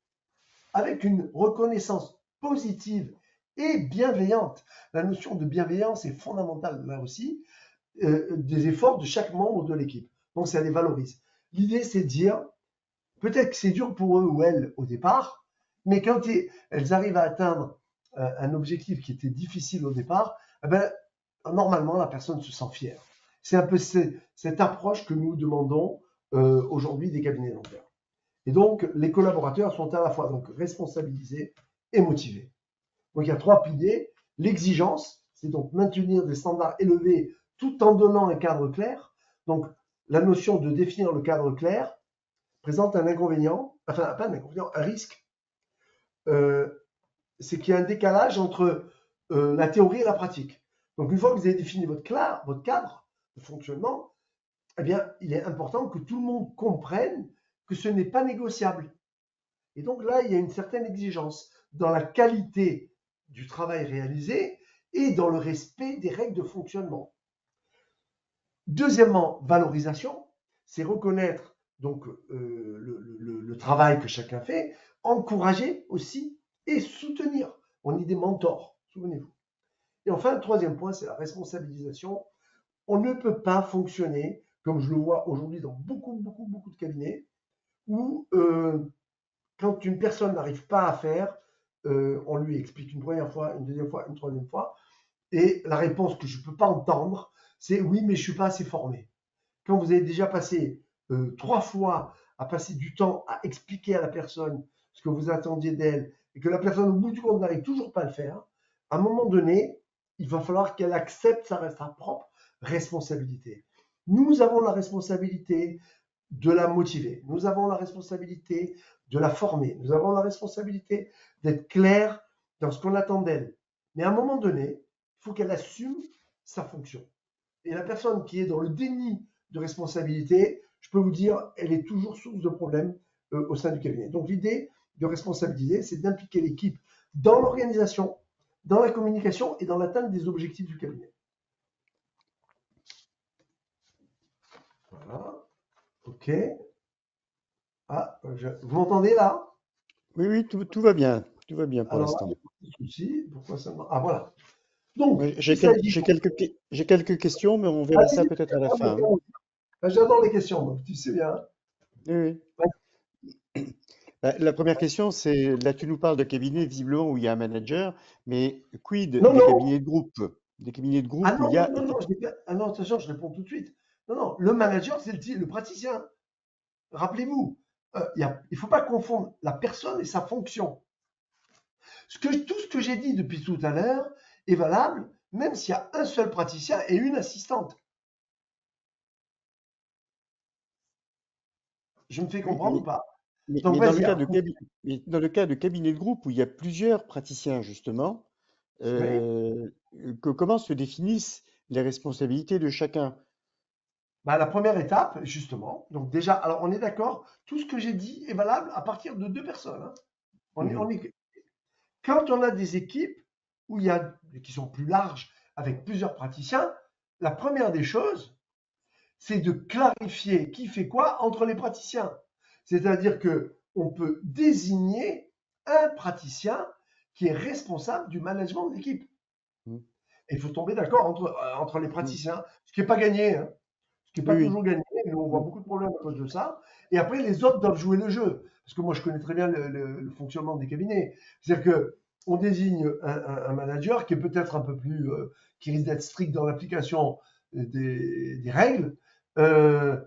avec une reconnaissance positive et bienveillante. La notion de bienveillance est fondamentale là aussi, des efforts de chaque membre de l'équipe. Donc, ça les valorise. L'idée, c'est de dire, peut-être que c'est dur pour eux ou elles au départ, mais quand elles arrivent à atteindre un objectif qui était difficile au départ, eh ben, normalement, la personne se sent fière. C'est un peu cette approche que nous demandons aujourd'hui des cabinets dentaires. Et donc, les collaborateurs sont à la fois donc responsabilisés et motivés. Donc, il y a 3 piliers. L'exigence, c'est donc maintenir des standards élevés tout en donnant un cadre clair. Donc, la notion de définir le cadre clair présente un inconvénient, enfin, pas un inconvénient, un risque. C'est qu'il y a un décalage entre la théorie et la pratique. Donc, une fois que vous avez défini votre cadre de fonctionnement, eh bien, il est important que tout le monde comprenne que ce n'est pas négociable. Et donc là, il y a une certaine exigence dans la qualité du travail réalisé et dans le respect des règles de fonctionnement. Deuxièmement, valorisation, c'est reconnaître donc le travail que chacun fait, encourager aussi et soutenir. On est des mentors, souvenez-vous. Et enfin, le troisième point, c'est la responsabilisation. On ne peut pas fonctionner, comme je le vois aujourd'hui dans beaucoup de cabinets, où quand une personne n'arrive pas à faire, on lui explique une première fois, une deuxième fois, une troisième fois, et la réponse que je ne peux pas entendre, c'est oui, mais je ne suis pas assez formé. Quand vous avez déjà passé 3 fois à passer du temps à expliquer à la personne ce que vous attendiez d'elle, et que la personne, au bout du compte, n'arrive toujours pas à le faire, à un moment donné, il va falloir qu'elle accepte sa propre responsabilité. Nous avons la responsabilité de la motiver. Nous avons la responsabilité de la former. Nous avons la responsabilité d'être clair dans ce qu'on attend d'elle. Mais à un moment donné, il faut qu'elle assume sa fonction. Et la personne qui est dans le déni de responsabilité, je peux vous dire, elle est toujours source de problèmes au sein du cabinet. Donc l'idée de responsabiliser, c'est d'impliquer l'équipe dans l'organisation, dans la communication et dans l'atteinte des objectifs du cabinet. Voilà. OK. Ah, vous m'entendez là? Oui, tout va bien. Tout va bien pour Alors là, l'instant. il n'y a pas de souci. Pourquoi ça Ah, voilà. Donc, Oui, il s'agit. j'ai quelques questions, mais on verra ça Allez-y, peut-être à la fin, hein. j'adore les questions, donc tu sais bien. Oui, oui. Ouais. La première question, c'est, là tu nous parles de cabinet visiblement où il y a un manager, mais quid Non, des non. cabinets de groupe? Des cabinets de Ah groupe où non, il y non, a non, non, ah non, attention, je réponds tout de suite. Non, non, le manager, c'est le praticien. Rappelez-vous, il ne faut pas confondre la personne et sa fonction. Tout ce que j'ai dit depuis tout à l'heure est valable, même s'il y a un seul praticien et une assistante. Je me fais Oui, comprendre ou pas? Donc mais dans le vas-y, cas alors. de mais dans le cas de cabinet de groupe où il y a plusieurs praticiens, justement, Oui. euh, comment se définissent les responsabilités de chacun? Bah, la première étape, justement, donc déjà, alors on est d'accord, tout ce que j'ai dit est valable à partir de 2 personnes, hein. Mhm. Quand on a des équipes où il y a, qui sont plus larges, avec plusieurs praticiens, la première des choses, c'est de clarifier qui fait quoi entre les praticiens. C'est-à-dire que on peut désigner un praticien qui est responsable du management de l'équipe. Mhm. Et il faut tomber d'accord entre les Mhm. praticiens, ce qui n'est pas gagné, hein. Ce qui n'est pas Oui, oui. toujours gagné, mais on voit Mhm. beaucoup de problèmes à cause de ça. Et après, les autres doivent jouer le jeu. Parce que moi, je connais très bien le fonctionnement des cabinets. C'est-à-dire qu'on désigne un manager qui est peut-être un peu plus, qui risque d'être strict dans l'application des règles. Euh,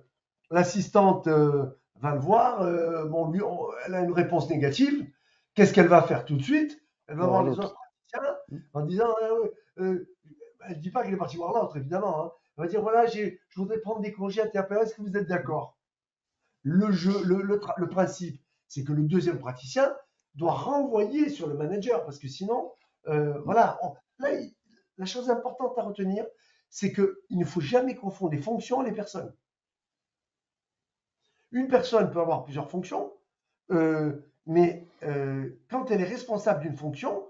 L'assistante va le voir. Bon, lui, elle a une réponse négative. Qu'est-ce qu'elle va faire tout de suite? Elle va Voir voir les autres l'autre. praticiens Mhm. en disant, elle ne dit pas qu'elle est partie voir l'autre, évidemment, hein. Elle va dire, voilà, je voudrais prendre des congés à telle période, est-ce que vous êtes d'accord? Le jeu, le principe, c'est que le deuxième praticien doit renvoyer sur le manager, parce que sinon, voilà, là, la chose importante à retenir, c'est qu'il ne faut jamais confondre les fonctions et les personnes. Une personne peut avoir plusieurs fonctions, mais quand elle est responsable d'une fonction,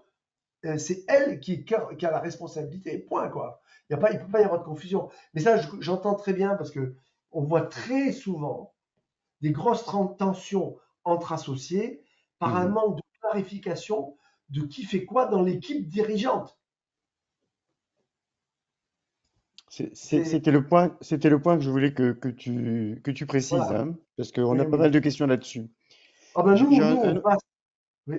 c'est elle qui a la responsabilité. Point, quoi. Il ne peut pas y avoir de confusion. Mais ça, j'entends très bien parce que on voit très souvent des grosses tensions entre associés par un Mhm. manque de clarification de qui fait quoi dans l'équipe dirigeante. C'est C'était le point que je voulais que tu précises, voilà. hein, parce qu'on Oui, a pas oui. mal de questions là-dessus. Ah ben J'ai nous on passe. Oui,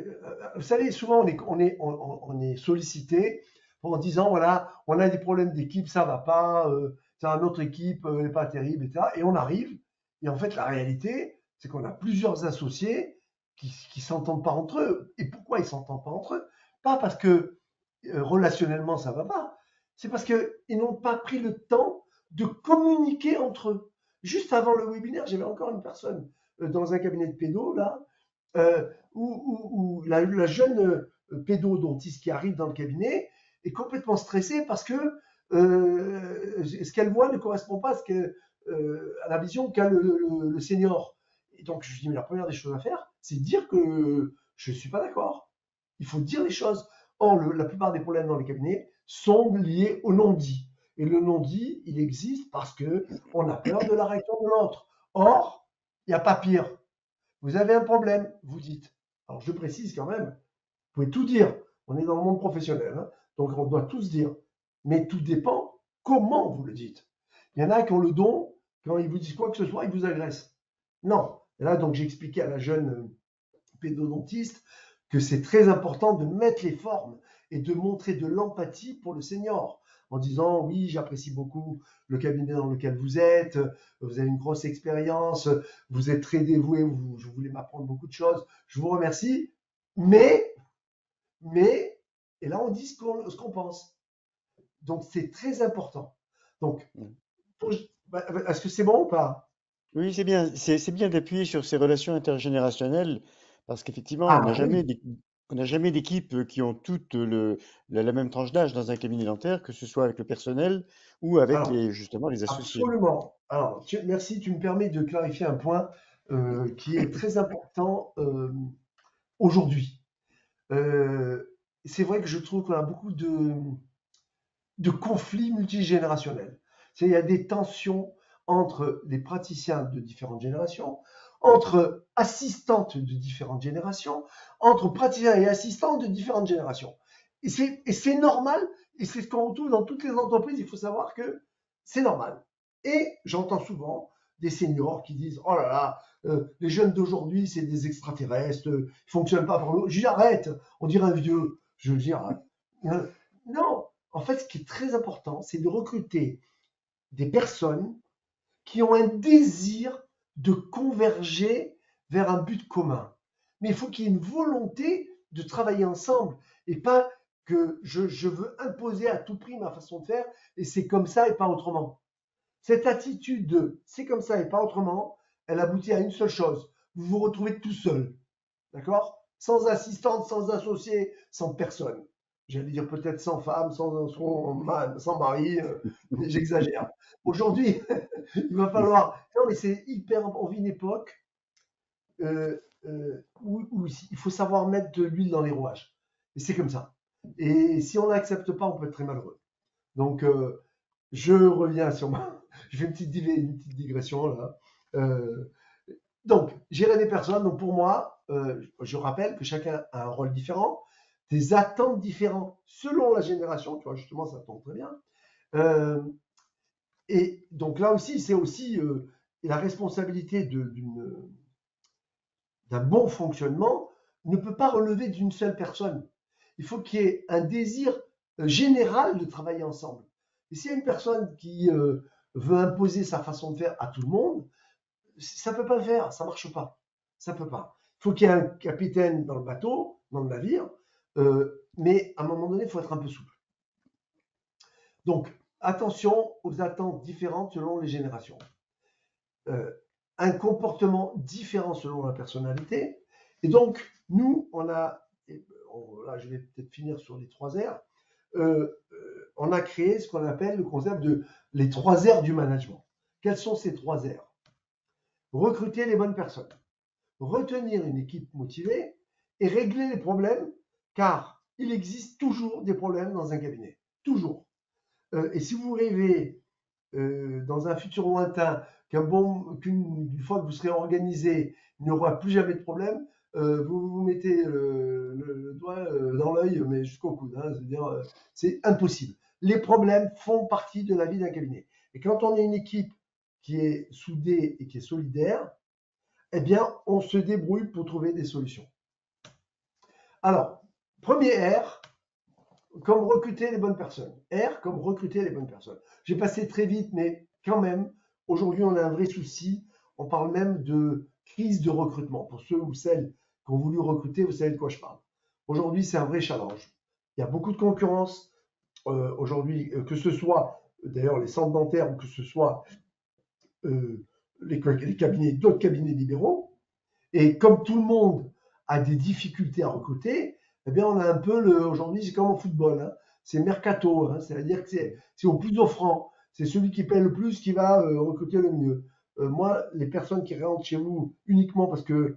vous savez, souvent on est sollicité en disant voilà, on a des problèmes d'équipe, ça va pas, c'est notre équipe, elle n'est pas terrible, etc. Et on arrive Et en fait, la réalité, c'est qu'on a plusieurs associés qui s'entendent pas entre eux. Et pourquoi ils s'entendent pas entre eux? Pas parce que relationnellement ça va pas, c'est parce qu'ils n'ont pas pris le temps de communiquer entre eux. Juste avant le webinaire, j'avais encore une personne dans un cabinet de pédo, là, où la jeune pédodontiste qui arrive dans le cabinet est complètement stressée parce que ce qu'elle voit ne correspond pas à la vision qu'a le senior. Et donc, je dis, mais la première des choses à faire, c'est de dire que je ne suis pas d'accord. Il faut dire les choses. Or, la plupart des problèmes dans les cabinets sont liés au non-dit. Et le non-dit, il existe parce qu'on a peur de la réaction de l'autre. Or, il n'y a pas pire. Vous avez un problème, vous dites. Alors, je précise quand même, vous pouvez tout dire. On est dans le monde professionnel, hein, donc on doit tous dire. Mais tout dépend comment vous le dites. Il y en a qui ont le don, quand ils vous disent quoi que ce soit, ils vous agressent. Non. Et là, donc, j'ai expliqué à la jeune pédodontiste que c'est très important de mettre les formes et de montrer de l'empathie pour le senior en disant oui, j'apprécie beaucoup le cabinet dans lequel vous êtes, vous avez une grosse expérience, vous êtes très dévoué, vous voulez m'apprendre beaucoup de choses, je vous remercie, mais, et là on dit ce qu'on pense. Donc c'est très important. Donc, est-ce que c'est bon ou pas? Oui, c'est bien. C'est bien d'appuyer sur ces relations intergénérationnelles parce qu'effectivement, Ah oui, on n'a jamais d'équipe qui ont toutes la même tranche d'âge dans un cabinet dentaire, que ce soit avec le personnel ou avec alors justement les associés. absolument. Alors, merci, tu me permets de clarifier un point qui est très important aujourd'hui. C'est vrai que je trouve qu'on a beaucoup de conflits multigénérationnels. Il y a des tensions entre les praticiens de différentes générations, entre assistantes de différentes générations, entre praticiens et assistants de différentes générations. Et c'est normal, et c'est ce qu'on retrouve dans toutes les entreprises, il faut savoir que c'est normal. Et j'entends souvent des seniors qui disent oh là là, les jeunes d'aujourd'hui, c'est des extraterrestres, ils ne fonctionnent pas pour nous. Je dis arrête, on dirait un vieux. Je veux dire, non, en fait, ce qui est très important, c'est de recruter des personnes qui ont un désir de converger vers un but commun. Mais il faut qu'il y ait une volonté de travailler ensemble et pas que je veux imposer à tout prix ma façon de faire et c'est comme ça et pas autrement. Cette attitude de c'est comme ça et pas autrement, elle aboutit à une seule chose. Vous vous retrouvez tout seul. D'accord? Sans assistante, sans associé, sans personne. J'allais dire peut-être sans femme, sans mari, mais j'exagère. Aujourd'hui, il va falloir. Non, mais c'est hyper. On vit une époque où il faut savoir mettre de l'huile dans les rouages. Et c'est comme ça. Et si on n'accepte pas, on peut être très malheureux. Donc, je reviens sur ma. Je fais une petite digression là. Euh, donc, gérer des personnes, donc pour moi, je rappelle que chacun a un rôle différent, des attentes différentes selon la génération, tu vois, justement, ça tombe très bien. Euh, et donc là aussi, c'est aussi la responsabilité d'un bon fonctionnement ne peut pas relever d'une seule personne. Il faut qu'il y ait un désir général de travailler ensemble. Et s'il y a une personne qui veut imposer sa façon de faire à tout le monde, ça ne peut pas le faire, ça ne marche pas. Ça ne peut pas. Il faut qu'il y ait un capitaine dans le bateau, dans le navire, mais à un moment donné, il faut être un peu souple. Donc, attention aux attentes différentes selon les générations. Un comportement différent selon la personnalité. Et donc, nous, là, je vais peut-être finir sur les 3 R. On a créé ce qu'on appelle le concept de les 3 R du management. Quels sont ces 3 R? Recruter les bonnes personnes, retenir une équipe motivée et régler les problèmes, car il existe toujours des problèmes dans un cabinet. Toujours. Et si vous rêvez dans un futur lointain qu'une fois que vous serez organisé, il n'y aura plus jamais de problème, vous vous mettez le doigt dans l'œil, mais jusqu'au coude. Hein, c'est-à-dire, c'est impossible. Les problèmes font partie de la vie d'un cabinet. Et quand on est une équipe qui est soudée et qui est solidaire, eh bien, on se débrouille pour trouver des solutions. Alors, premier R, comme recruter les bonnes personnes. R, comme recruter les bonnes personnes. J'ai passé très vite, mais quand même, aujourd'hui, on a un vrai souci. on parle même de crise de recrutement. Pour ceux ou celles qui ont voulu recruter, vous savez de quoi je parle. Aujourd'hui, c'est un vrai challenge. Il y a beaucoup de concurrence. Aujourd'hui, que ce soit d'ailleurs les centres dentaires ou que ce soit les cabinets, d'autres cabinets libéraux. Et comme tout le monde a des difficultés à recruter, eh bien, on a un peu aujourd'hui, c'est comme au football, hein, c'est mercato, hein, c'est-à-dire que c'est au plus offrant, c'est celui qui paie le plus qui va recruter le mieux. Moi, les personnes qui rentrent chez vous uniquement parce que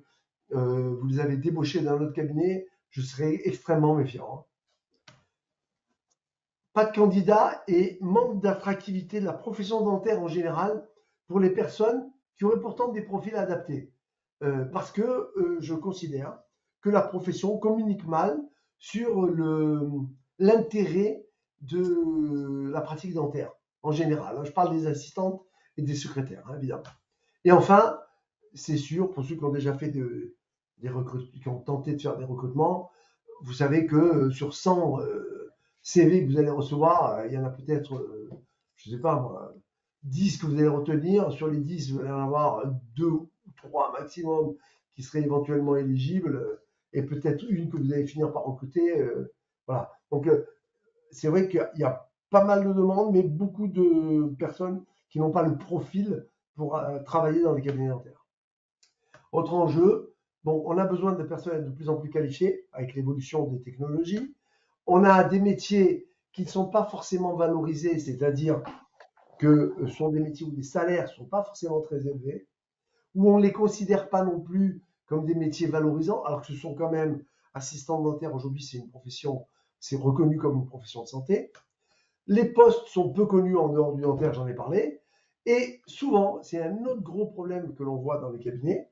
vous les avez débauchés d'un autre cabinet, je serais extrêmement méfiant. Hein. Pas de candidat et manque d'attractivité de la profession dentaire en général pour les personnes qui auraient pourtant des profils adaptés. Parce que je considère que la profession communique mal sur l'intérêt de la pratique dentaire en général. Je parle des assistantes et des secrétaires, hein, évidemment. Et enfin, c'est sûr, pour ceux qui ont déjà fait qui ont tenté de faire des recrutements, vous savez que sur 100 CV que vous allez recevoir, il y en a peut-être, je ne sais pas moi, 10 que vous allez retenir. Sur les 10, vous allez en avoir 2 ou 3 maximum qui seraient éventuellement éligibles et peut-être une que vous allez finir par recruter. Voilà. Donc, c'est vrai qu'il y a pas mal de demandes, mais beaucoup de personnes qui n'ont pas le profil pour travailler dans les cabinets dentaires. Autre enjeu, bon, on a besoin de personnel de plus en plus qualifiés avec l'évolution des technologies. On a des métiers qui ne sont pas forcément valorisés, c'est-à-dire que ce sont des métiers où les salaires ne sont pas forcément très élevés, où on ne les considère pas non plus comme des métiers valorisants, alors que ce sont quand même assistants dentaires aujourd'hui, c'est une profession, c'est reconnu comme une profession de santé. Les postes sont peu connus en dehors du dentaire, j'en ai parlé. Et souvent, c'est un autre gros problème que l'on voit dans les cabinets,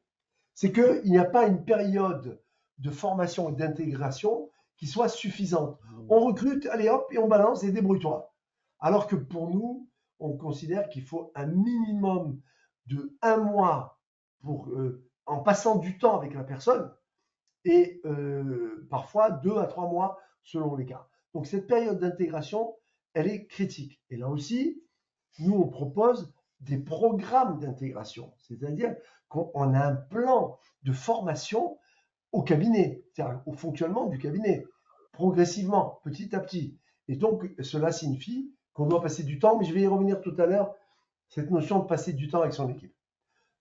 c'est qu'il n'y a pas une période de formation et d'intégration qui soit suffisante. On recrute, allez hop, et on balance et débrouille-toi. Alors que pour nous, on considère qu'il faut un minimum de 1 mois pour, en passant du temps avec la personne et parfois 2 à 3 mois selon les cas. Donc cette période d'intégration, elle est critique. Et là aussi, nous, on propose des programmes d'intégration, c'est-à-dire qu'on a un plan de formation au cabinet, c'est-à-dire au fonctionnement du cabinet, progressivement, petit à petit. Et donc, cela signifie qu'on doit passer du temps, mais je vais y revenir tout à l'heure, cette notion de passer du temps avec son équipe.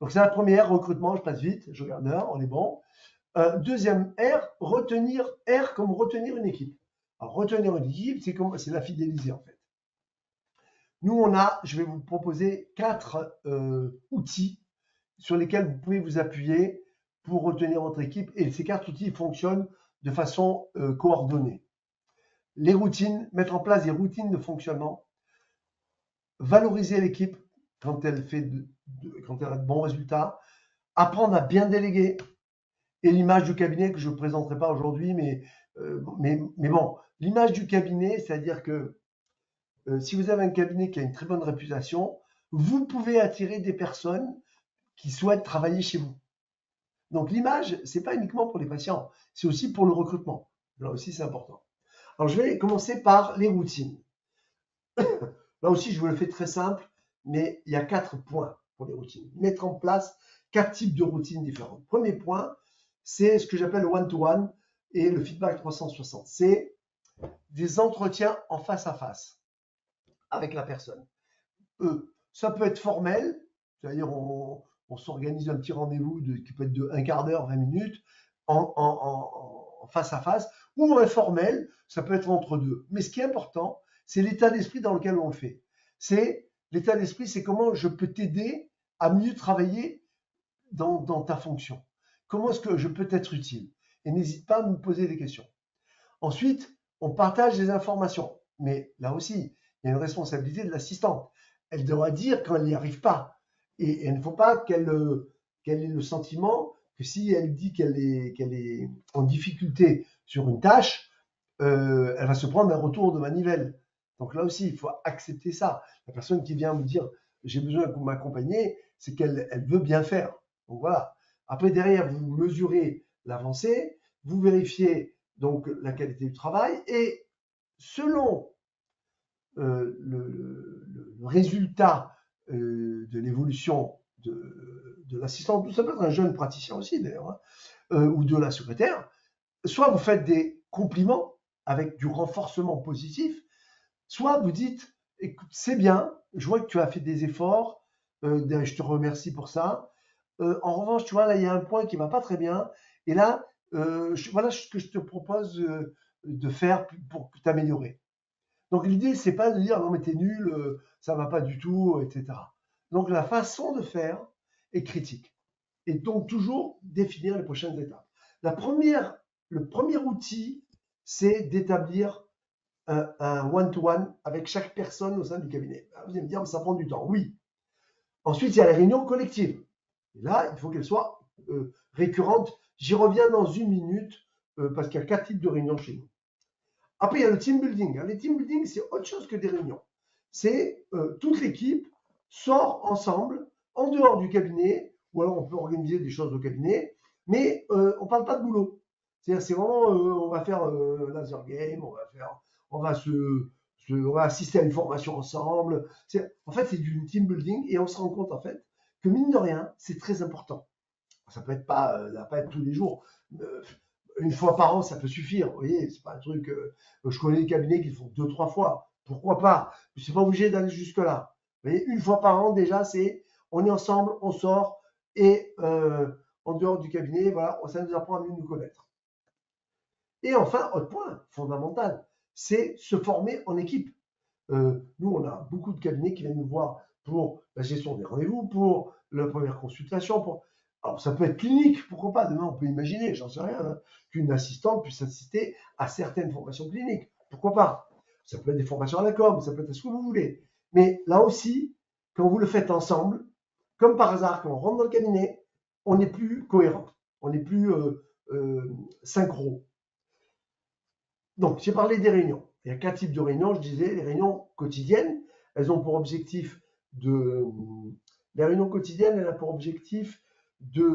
Donc, c'est la première, recrutement, je passe vite, je regarde l'heure, on est bon. Deuxième R, retenir, R comme retenir une équipe. Alors, retenir une équipe, c'est la fidéliser en fait. Nous, je vais vous proposer 4 outils sur lesquels vous pouvez vous appuyer pour retenir votre équipe. Et ces 4 outils fonctionnent de façon coordonnée. Les routines, mettre en place des routines de fonctionnement, valoriser l'équipe quand elle a de bons résultats, apprendre à bien déléguer, et l'image du cabinet que je ne présenterai pas aujourd'hui, mais bon, l'image du cabinet, c'est-à-dire que si vous avez un cabinet qui a une très bonne réputation, vous pouvez attirer des personnes qui souhaitent travailler chez vous. Donc l'image, ce n'est pas uniquement pour les patients, c'est aussi pour le recrutement. Là aussi, c'est important. Alors je vais commencer par les routines. Là aussi, je vous le fais très simple, mais il y a 4 points pour les routines. Mettre en place 4 types de routines différentes. Premier point, c'est ce que j'appelle le one-to-one et le feedback 360. C'est des entretiens en face à face avec la personne. Ça peut être formel, c'est-à-dire on s'organise un petit rendez-vous qui peut être de 1 quart d'heure, 20 minutes, en face à face, ou informel, ça peut être entre deux. Mais ce qui est important, c'est l'état d'esprit dans lequel on le fait. L'état d'esprit, c'est comment je peux t'aider à mieux travailler dans ta fonction. Comment est-ce que je peux être utile? Et n'hésite pas à me poser des questions. Ensuite, on partage les informations. Mais là aussi, il y a une responsabilité de l'assistante. Elle devra dire quand elle n'y arrive pas. Et il ne faut pas qu'elle ait le sentiment que si elle dit qu'elle est en difficulté sur une tâche, elle va se prendre un retour de manivelle. Donc là aussi, il faut accepter ça. La personne qui vient me dire j'ai besoin que vous m'accompagniez, c'est qu'elle veut bien faire. Donc voilà. Après, derrière, vous mesurez l'avancée, vous vérifiez donc la qualité du travail et selon le résultat de l'évolution de l'assistant, ça peut être un jeune praticien aussi d'ailleurs, hein, ou de la secrétaire, soit vous faites des compliments avec du renforcement positif, soit vous dites, écoute, c'est bien, je vois que tu as fait des efforts, je te remercie pour ça. En revanche, tu vois, là, il y a un point qui va pas très bien, et là, voilà ce que je te propose de faire pour t'améliorer. Donc l'idée, c'est pas de dire non mais t'es nul, ça va pas du tout, etc. Donc la façon de faire est critique. Et donc toujours définir les prochaines étapes. Le premier outil, c'est d'établir un one-to-one avec chaque personne au sein du cabinet. Alors, vous allez me dire, mais ça prend du temps. Oui. Ensuite, il y a les réunions collectives. Et là, il faut qu'elles soient récurrentes. J'y reviens dans une minute parce qu'il y a 4 types de réunions chez nous. Après, il y a le team building. Les team building, c'est autre chose que des réunions. C'est toute l'équipe sort ensemble, en dehors du cabinet, ou alors on peut organiser des choses au cabinet, mais on ne parle pas de boulot. C'est-à-dire, c'est vraiment, on va faire laser game, on va assister à une formation ensemble. En fait, c'est du team building et on se rend compte, en fait, que mine de rien, c'est très important. Ça peut être pas, ça va pas être tous les jours. Une fois par an, ça peut suffire. Vous voyez, c'est pas un truc. Je connais des cabinets qui le font 2-3 fois. Pourquoi pas? Je suis pas obligé d'aller jusque là. Vous voyez, une fois par an déjà, c'est on est ensemble, on sort et en dehors du cabinet, voilà, ça nous apprend à mieux nous connaître. Et enfin, autre point fondamental, c'est se former en équipe. Nous, on a beaucoup de cabinets qui viennent nous voir pour la gestion des rendez-vous, pour la première consultation. Alors, ça peut être clinique, pourquoi pas? Demain, on peut imaginer, j'en sais rien, hein, qu'une assistante puisse assister à certaines formations cliniques. Pourquoi pas? Ça peut être des formations à la com, ça peut être ce que vous voulez. Mais là aussi, quand vous le faites ensemble, comme par hasard, quand on rentre dans le cabinet, on n'est plus cohérent, on n'est plus synchro. Donc, j'ai parlé des réunions. Il y a 4 types de réunions, je disais, les réunions quotidiennes, elles ont pour objectif les réunions quotidiennes, elles ont pour objectif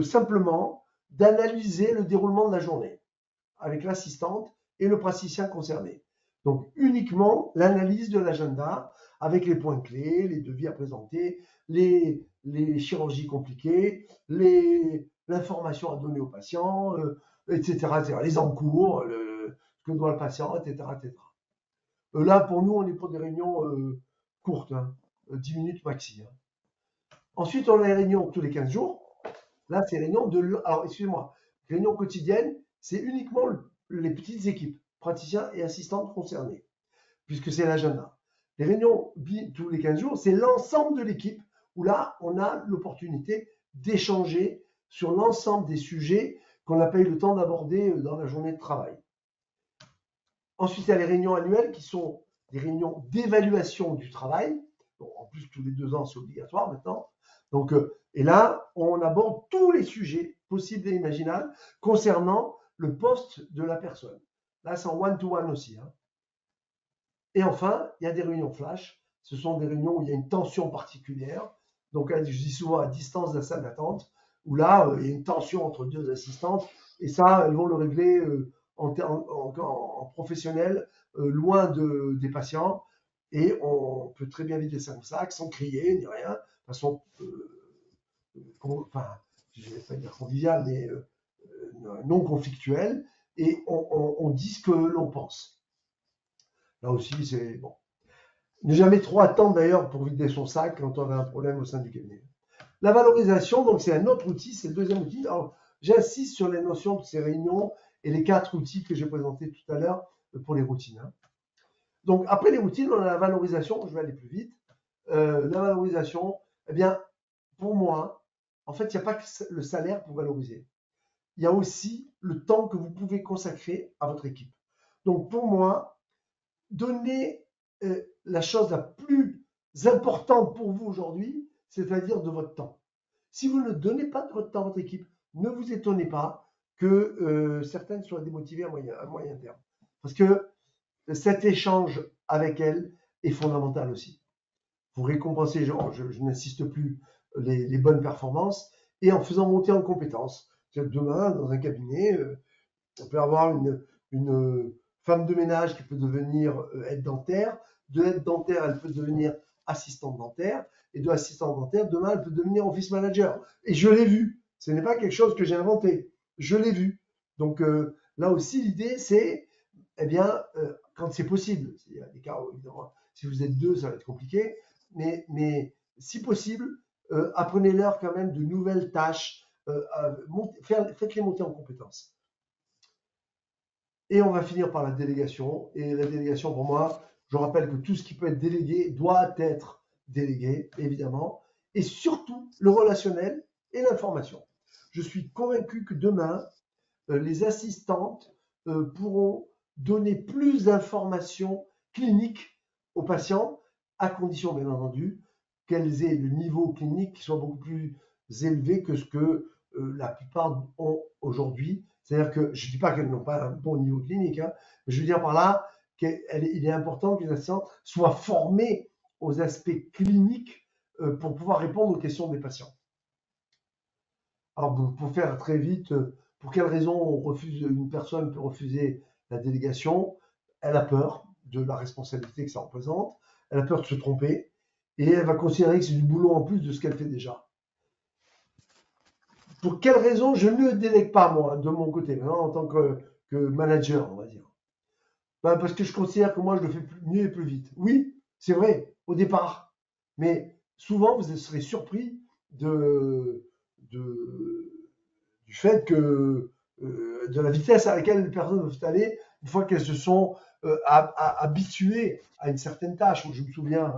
simplement d'analyser le déroulement de la journée avec l'assistante et le praticien concerné. Donc, uniquement l'analyse de l'agenda avec les points clés, les devis à présenter, les chirurgies compliquées, l'information à donner aux patients, etc., etc., les encours, ce que doit le patient, etc., etc. Là, pour nous, on est pour des réunions courtes, hein, 10 minutes maxi. Hein. Ensuite, on a les réunions tous les 15 jours. Là, c'est réunions alors, excusez-moi, réunions quotidiennes, c'est uniquement les petites équipes, praticiens et assistantes concernés, puisque c'est l'agenda. Les réunions tous les 15 jours, c'est l'ensemble de l'équipe, où là, on a l'opportunité d'échanger sur l'ensemble des sujets qu'on n'a pas eu le temps d'aborder dans la journée de travail. Ensuite, il y a les réunions annuelles qui sont des réunions d'évaluation du travail. Bon, en plus, tous les 2 ans, c'est obligatoire maintenant. Donc, et là, on aborde tous les sujets possibles et imaginables concernant le poste de la personne. Là, c'est en one-to-one aussi. Hein. Et enfin, il y a des réunions flash. Ce sont des réunions où il y a une tension particulière. Donc, je dis souvent à distance de la salle d'attente, où là, il y a une tension entre 2 assistantes. Et ça, elles vont le régler en professionnel, loin des patients. Et on peut très bien vider ça comme ça, sans crier, ni rien, de façon, enfin, je ne vais pas dire conviviale, mais non conflictuelle. Et on dit ce que l'on pense. Là aussi, c'est bon. Ne jamais trop attendre d'ailleurs pour vider son sac quand on a un problème au sein du cabinet. La valorisation, donc c'est un autre outil, c'est le deuxième outil. Alors, j'insiste sur les notions de ces réunions et les 4 outils que j'ai présentés tout à l'heure pour les routines. Hein. Donc, après les routines, on a la valorisation. Je vais aller plus vite. La valorisation, eh bien, pour moi, en fait, il n'y a pas que le salaire pour valoriser. Il y a aussi le temps que vous pouvez consacrer à votre équipe. Donc, pour moi, donner la chose la plus importante pour vous aujourd'hui, c'est-à-dire de votre temps. Si vous ne donnez pas de votre temps à votre équipe, ne vous étonnez pas que certaines soient démotivées à moyen terme. Parce que cet échange avec elles est fondamental aussi. Vous récompensez, je n'insiste plus, les bonnes performances et en faisant monter en compétences. Demain, dans un cabinet, on peut avoir une femme de ménage qui peut devenir aide dentaire. De aide dentaire, elle peut devenir assistante dentaire. et de l'assistant dentaire, demain, elle peut devenir office manager. Et je l'ai vu. Ce n'est pas quelque chose que j'ai inventé. Je l'ai vu. Donc là aussi, l'idée, c'est, eh bien, quand c'est possible, il y a des cas où, évidemment, si vous êtes deux, ça va être compliqué, mais si possible, apprenez-leur quand même de nouvelles tâches, faites-les monter en compétences. Et on va finir par la délégation. Et la délégation, pour moi, je rappelle que tout ce qui peut être délégué doit être délégué, évidemment, et surtout le relationnel et l'information. Je suis convaincu que demain, les assistantes pourront donner plus d'informations cliniques aux patients, à condition, bien entendu, qu'elles aient le niveau clinique qui soit beaucoup plus élevé que ce que la plupart ont aujourd'hui. C'est-à-dire que je ne dis pas qu'elles n'ont pas un bon niveau clinique, hein, mais je veux dire par là qu'il est important que les assistantes soient formées aux aspects cliniques pour pouvoir répondre aux questions des patients. Alors, pour faire très vite, pour quelles raisons une personne peut refuser la délégation? Elle a peur de la responsabilité que ça représente, elle a peur de se tromper, et elle va considérer que c'est du boulot en plus de ce qu'elle fait déjà. Pour quelles raisons je ne délègue pas, moi, de mon côté, en tant que manager, on va dire? Parce que je considère que moi, je le fais mieux et plus vite. Oui, c'est vrai, au départ. Mais souvent, vous serez surpris du fait que de la vitesse à laquelle les personnes peuvent aller une fois qu'elles se sont habituées à une certaine tâche. Je me souviens,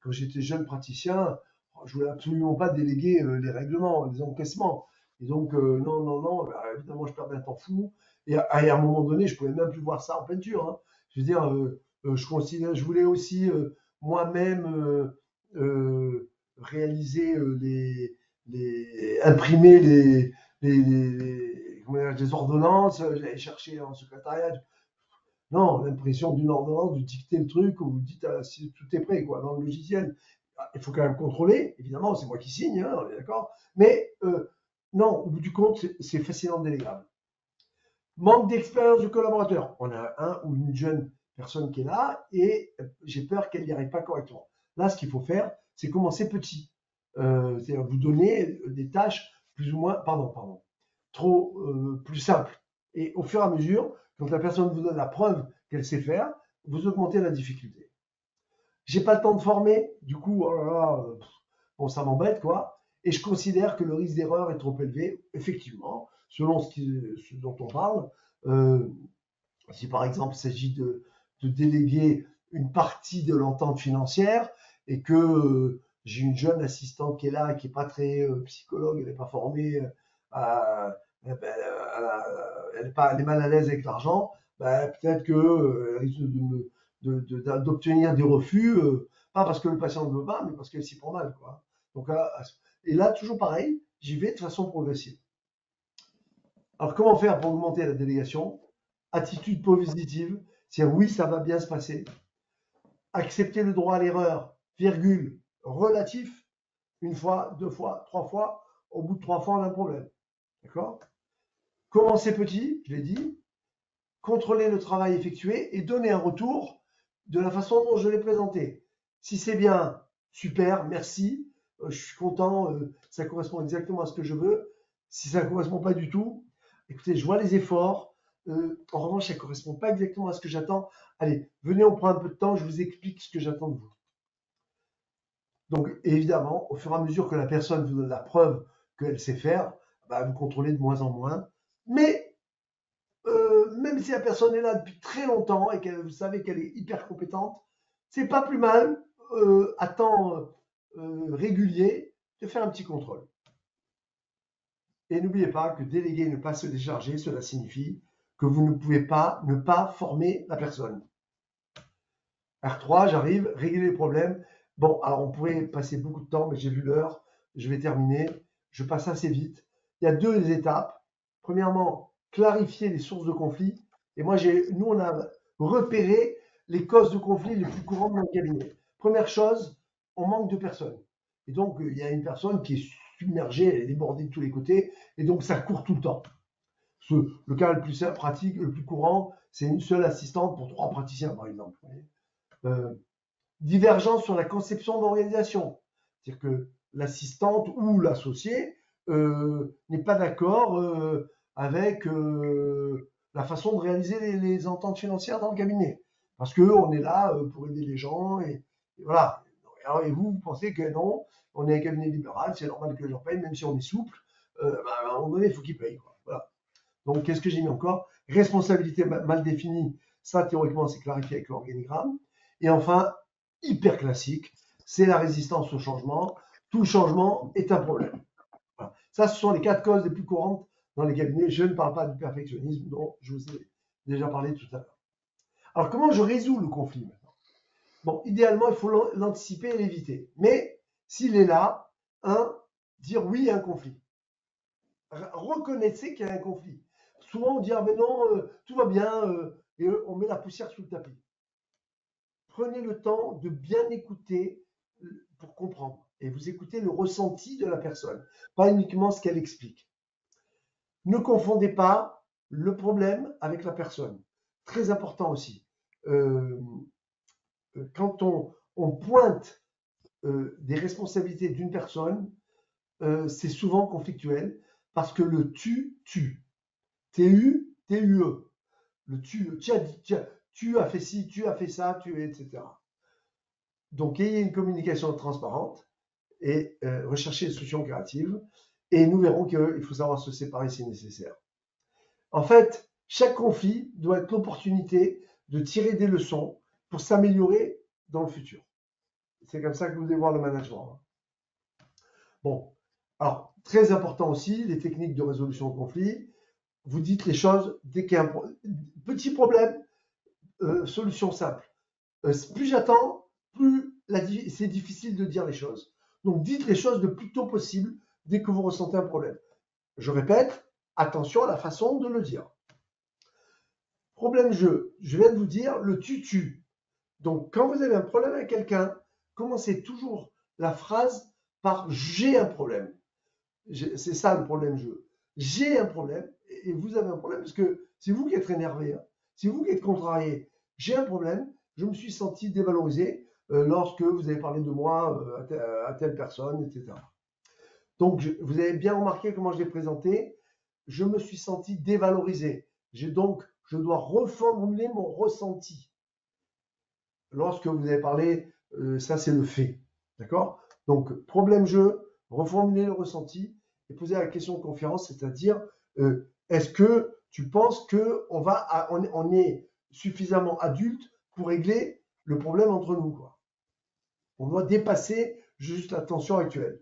quand j'étais jeune praticien, je voulais absolument pas déléguer les règlements, les encaissements. Et donc, non, évidemment, je perdais un temps fou. Et à un moment donné, je pouvais même plus voir ça en peinture, hein. Je veux dire, je voulais aussi moi-même réaliser imprimer des ordonnances, j'allais chercher en secrétariat. Non, l'impression d'une ordonnance, vous dictez le truc, ou vous dites si tout est prêt, quoi, dans le logiciel. Il faut quand même contrôler, évidemment, c'est moi qui signe, hein, on est d'accord. Mais non, au bout du compte, c'est facilement délégable. Manque d'expérience du collaborateur. On a un ou une jeune personne qui est là et j'ai peur qu'elle n'y arrive pas correctement. Là, ce qu'il faut faire, c'est commencer petit. C'est-à-dire vous donner des tâches plus ou moins, plus simples. Et au fur et à mesure, quand la personne vous donne la preuve qu'elle sait faire, vous augmentez la difficulté. J'ai pas le temps de former, du coup, oh là là, bon, ça m'embête, quoi. Et je considère que le risque d'erreur est trop élevé, effectivement, selon ce dont on parle. Si par exemple il s'agit de déléguer une partie de l'entente financière et que j'ai une jeune assistante qui est là, qui n'est pas très psychologue, elle n'est pas formée, elle est mal à l'aise avec l'argent, peut-être qu'elle risque d'obtenir des refus, pas parce que le patient ne veut pas, mais parce qu'elle s'y prend mal, quoi. Donc, et là, toujours pareil, j'y vais de façon progressive. Alors, comment faire pour augmenter la délégation? Attitude positive, c'est oui, ça va bien se passer. Accepter le droit à l'erreur, virgule, relatif, une fois, deux fois, trois fois, au bout de 3 fois, on a un problème. D'accord? Commencer petit, je l'ai dit, contrôler le travail effectué et donner un retour de la façon dont je l'ai présenté. Si c'est bien, super, merci, je suis content, ça correspond exactement à ce que je veux. Si ça ne correspond pas du tout, écoutez, je vois les efforts. En revanche, ça ne correspond pas exactement à ce que j'attends. Allez, venez, on prend un peu de temps, je vous explique ce que j'attends de vous. Donc, évidemment, au fur et à mesure que la personne vous donne la preuve qu'elle sait faire, vous contrôlez de moins en moins. Mais même si la personne est là depuis très longtemps et que vous savez qu'elle est hyper compétente, c'est pas plus mal à temps régulier de faire un petit contrôle. Et n'oubliez pas que déléguer et ne pas se décharger, cela signifie que vous ne pouvez pas ne pas former la personne. R3, j'arrive, régler les problèmes. Bon, alors on pourrait passer beaucoup de temps, mais j'ai vu l'heure, je vais terminer. Je passe assez vite. Il y a 2 étapes. Premièrement, clarifier les sources de conflit. Et moi, nous, on a repéré les causes de conflit les plus courantes dans le cabinet. Première chose, on manque de personnes. Et donc, il y a une personne qui est submergée, elle est débordée de tous les côtés, et donc ça court tout le temps. Le cas le plus pratique, le plus courant, c'est une seule assistante pour 3 praticiens, par exemple. Divergence sur la conception d'organisation. C'est-à-dire que l'assistante ou l'associé n'est pas d'accord avec la façon de réaliser les ententes financières dans le cabinet. Parce qu'on est là pour aider les gens et voilà. Alors, et vous pensez que non, on est un cabinet libéral, c'est normal que les gens payent, même si on est souple. À un moment donné, il faut qu'ils payent, quoi. Voilà. Donc, qu'est-ce que j'ai mis encore? Responsabilité mal définie, ça théoriquement c'est clarifié avec l'organigramme. Et enfin, hyper classique, c'est la résistance au changement. Tout changement est un problème. Voilà. Ça, ce sont les 4 causes les plus courantes dans les cabinets. Je ne parle pas du perfectionnisme, dont je vous ai déjà parlé tout à l'heure. Alors, comment je résous le conflit maintenant? Bon, idéalement, il faut l'anticiper et l'éviter. Mais s'il est là, dire oui à un conflit. Reconnaissez qu'il y a un conflit. Souvent, on dit ah mais non, tout va bien, et on met la poussière sous le tapis. Prenez le temps de bien écouter pour comprendre. Et vous écoutez le ressenti de la personne, pas uniquement ce qu'elle explique. Ne confondez pas le problème avec la personne. Très important aussi. Quand on pointe des responsabilités d'une personne, c'est souvent conflictuel parce que le tu tue. TU, TUE. Le tu as fait ci, tu as fait ça, etc. Donc, ayez une communication transparente et recherchez des solutions créatives. Et nous verrons qu'il faut savoir se séparer si nécessaire. En fait, chaque conflit doit être l'opportunité de tirer des leçons pour s'améliorer dans le futur. C'est comme ça que vous devez voir le management. Bon, alors, très important aussi, les techniques de résolution de conflit. Vous dites les choses dès qu'il y a un petit problème, solution simple. Plus j'attends, plus c'est difficile de dire les choses. Donc, dites les choses le plus tôt possible dès que vous ressentez un problème. Je répète, attention à la façon de le dire. Problème je viens de vous dire le tu. Donc, quand vous avez un problème avec quelqu'un, commencez toujours la phrase par j'ai un problème. C'est ça le problème jeu. J'ai un problème et vous avez un problème parce que c'est vous qui êtes énervé, hein. C'est vous qui êtes contrarié. J'ai un problème, je me suis senti dévalorisé lorsque vous avez parlé de moi à telle personne, etc. Donc, vous avez bien remarqué comment je l'ai présenté. Je me suis senti dévalorisé. Je dois reformuler mon ressenti. Lorsque vous avez parlé, ça c'est le fait. D'accord? Donc, problème-jeu, reformuler le ressenti et poser la question de confiance, c'est-à-dire, est-ce que tu penses qu'on est suffisamment adulte pour régler le problème entre nous, quoi. On doit dépasser juste la tension actuelle.